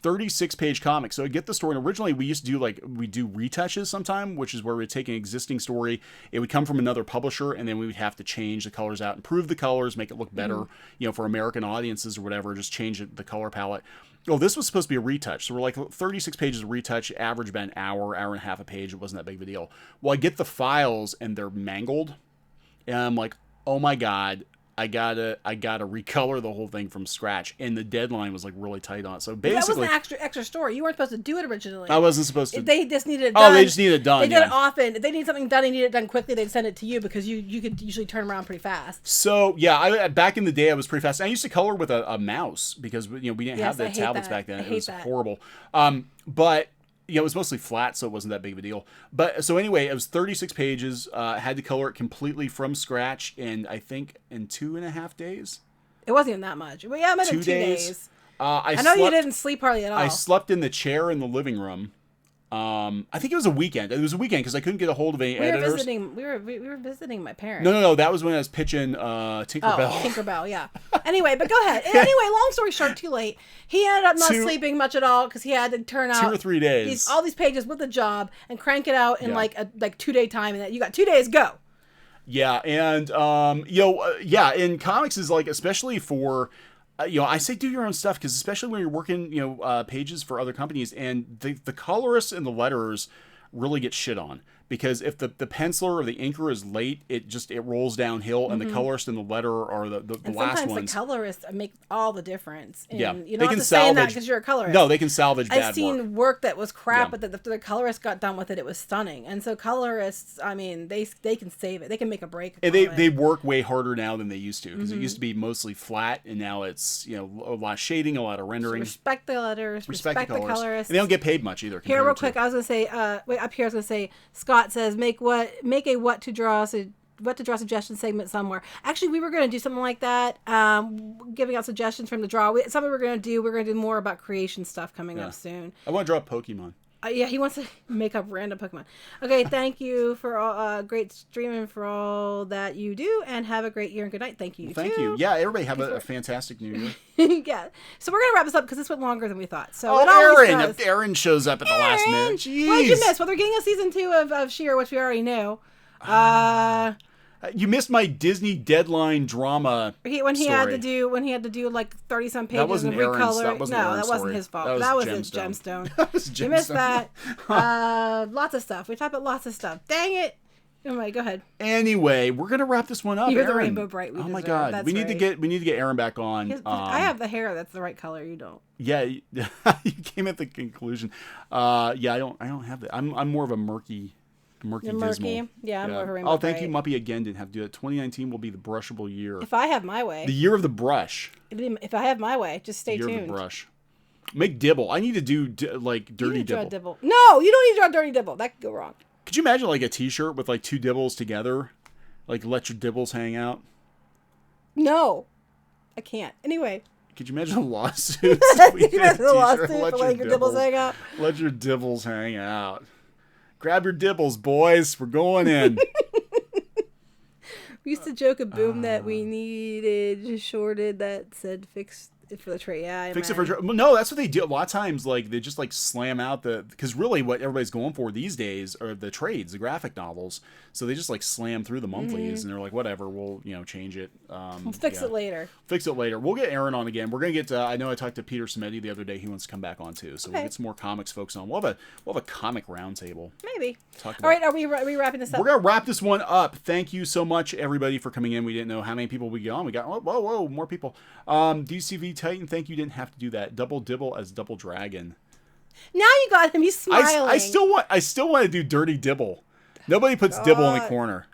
36 page comic. So I get the story. And originally we used to do retouches sometime, which is where we'd take an existing story. It would come from another publisher, and then we would have to change the colors out, improve the colors, make it look better, for American audiences or whatever, just change the color palette. Oh, this was supposed to be a retouch. So we're like 36 pages of retouch, average about an hour and a half a page. It wasn't that big of a deal. Well, I get the files and they're mangled. And I'm like, oh my God, I gotta recolor the whole thing from scratch. And the deadline was like really tight on it. So basically, that was an extra story. You weren't supposed to do it originally. I wasn't supposed to. They just needed it done. Oh, they just needed it done. They did it often. If they need something done, they need it done quickly, they'd send it to you because you could usually turn around pretty fast. So yeah, back in the day, I was pretty fast. I used to color with a mouse because we didn't have the tablets back then. It was horrible. But it was mostly flat, so it wasn't that big of a deal. But so anyway, it was 36 pages. I had to color it completely from scratch, and I think in 2.5 days. It wasn't even that much. Well, yeah, it might have been 2 days. I know you didn't sleep hardly at all. I slept in the chair in the living room. I think it was a weekend. It was a weekend because I couldn't get a hold of any editors. We were visiting my parents. No. That was when I was pitching Tinkerbell. Oh, Tinkerbell, yeah. Anyway, but go ahead. Anyway, long story short, too late. He ended up not sleeping much at all because he had to turn out 2 or 3 days all these pages with the job and crank it out in like 2-day time, and that you got 2 days, go. Yeah, and in comics is like, especially for. I say do your own stuff because especially when you're working, pages for other companies, and the colorists and the letterers really get shit on because if the penciler or the inker is late, it rolls downhill, and the colorist and the letterer are the last ones. Sometimes the colorists make all the difference. And yeah, you don't have to say that because you're a colorist. No, they can salvage bad work. I've seen work that was crap, but the colorist got done with it. It was stunning, and so colorists, I mean, they can save it. They can make a break. And they work way harder now than they used to because it used to be mostly flat, and now it's a lot of shading, a lot of rendering. So respect the letters, respect the colorists, and they don't get paid much either. Here, real quick, I was gonna say, up here I was gonna say, Scott says make a what to draw suggestion segment somewhere. Actually, we were going to do something like that, giving out suggestions from the draw. Something we're going to do more about creation stuff coming up soon. I want to draw Pokemon. Yeah, he wants to make up random Pokemon. Okay, thank you for all great streaming, for all that you do, and have a great year and good night. Thank you. Thank you. Yeah, everybody have a fantastic new year. Yeah. So we're going to wrap this up because this went longer than we thought. So Aaron shows up at the last minute. Jeez. What did you miss? Well, they're getting a season 2 of She-Ra, which we already knew. You missed my Disney deadline drama. When he had to do like 30-some pages that wasn't and recolor. That wasn't his fault. That was his gemstone. That was Gemstone. You missed that. Lots of stuff. We talked about lots of stuff. Dang it. Anyway, go ahead. Anyway, we're gonna wrap this one up. You're Aaron. the rainbow bright. Oh my God, we need to get Aaron back on. I have the hair that's the right color. You don't. Yeah, you came at the conclusion. I don't have that. I'm more of a murky. Dismal. Yeah, I'm more of a rainbow. Oh, thank you, Muppy, again. Didn't have to do it. 2019 will be the brushable year. If I have my way. The year of the brush. If I have my way, just stay tuned. Year of the brush. Make Dibble. I need to do dirty Dibble. No, you don't need to draw dirty Dibble. That could go wrong. Could you imagine like a T-shirt with like 2 Dibbles together, like let your Dibbles hang out? No, I can't. Anyway. Could you imagine a lawsuit? Could you imagine a lawsuit for letting your Dibbles hang out? Let your Dibbles hang out. Grab your Dibbles, boys. We're going in. We used to joke a boom that we needed shorted that said fixed for the trade. Yeah, I Fix it imagine. for no. That's what they do. A lot of times, like they just like slam out because really what everybody's going for these days are the trades, the graphic novels. So they just like slam through the monthlies, and they're like, whatever, we'll change it. We'll fix it later. Fix it later. We'll get Aaron on again. We're gonna get. I know I talked to Peter Samedi the other day. He wants to come back on too. So we'll get some more comics folks on. We'll have a comic roundtable. Maybe. All right. Are we wrapping this up? We're gonna wrap this one up. Thank you so much, everybody, for coming in. We didn't know how many people we got on. We got whoa, more people. DCV Titan, thank you. Didn't have to do that. Double Dibble as Double Dragon. Now you got him. He's smiling. I still want to do Dirty Dibble. Nobody puts Dibble in the corner.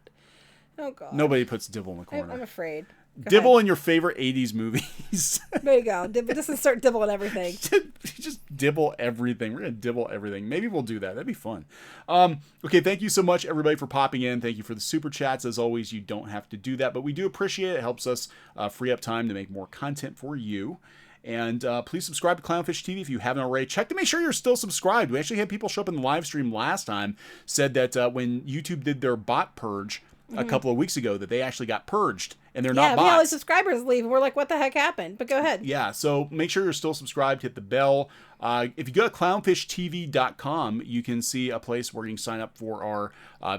Oh God. Nobody puts Dibble in the corner. I'm afraid. Dibble in your favorite 80s movies. There you go. Just start dibbling everything. Just dibble everything. We're going to dibble everything. Maybe we'll do that. That'd be fun. Okay, thank you so much, everybody, for popping in. Thank you for the super chats. As always, you don't have to do that, but we do appreciate it. It helps us free up time to make more content for you. And please subscribe to Clownfish TV if you haven't already. Check to make sure you're still subscribed. We actually had people show up in the live stream last time, said that when YouTube did their bot purge a couple of weeks ago, that they actually got purged, and they're not bots. Yeah, we had all the subscribers leave, and we're like, what the heck happened? But go ahead. Yeah, so make sure you're still subscribed. Hit the bell. If you go to clownfishtv.com, you can see a place where you can sign up for our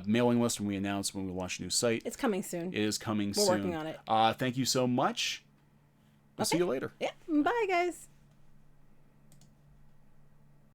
mailing list when we launch a new site. It's coming soon. It is coming soon. We're working on it. Thank you so much. We'll see you later. Yeah. Bye, guys.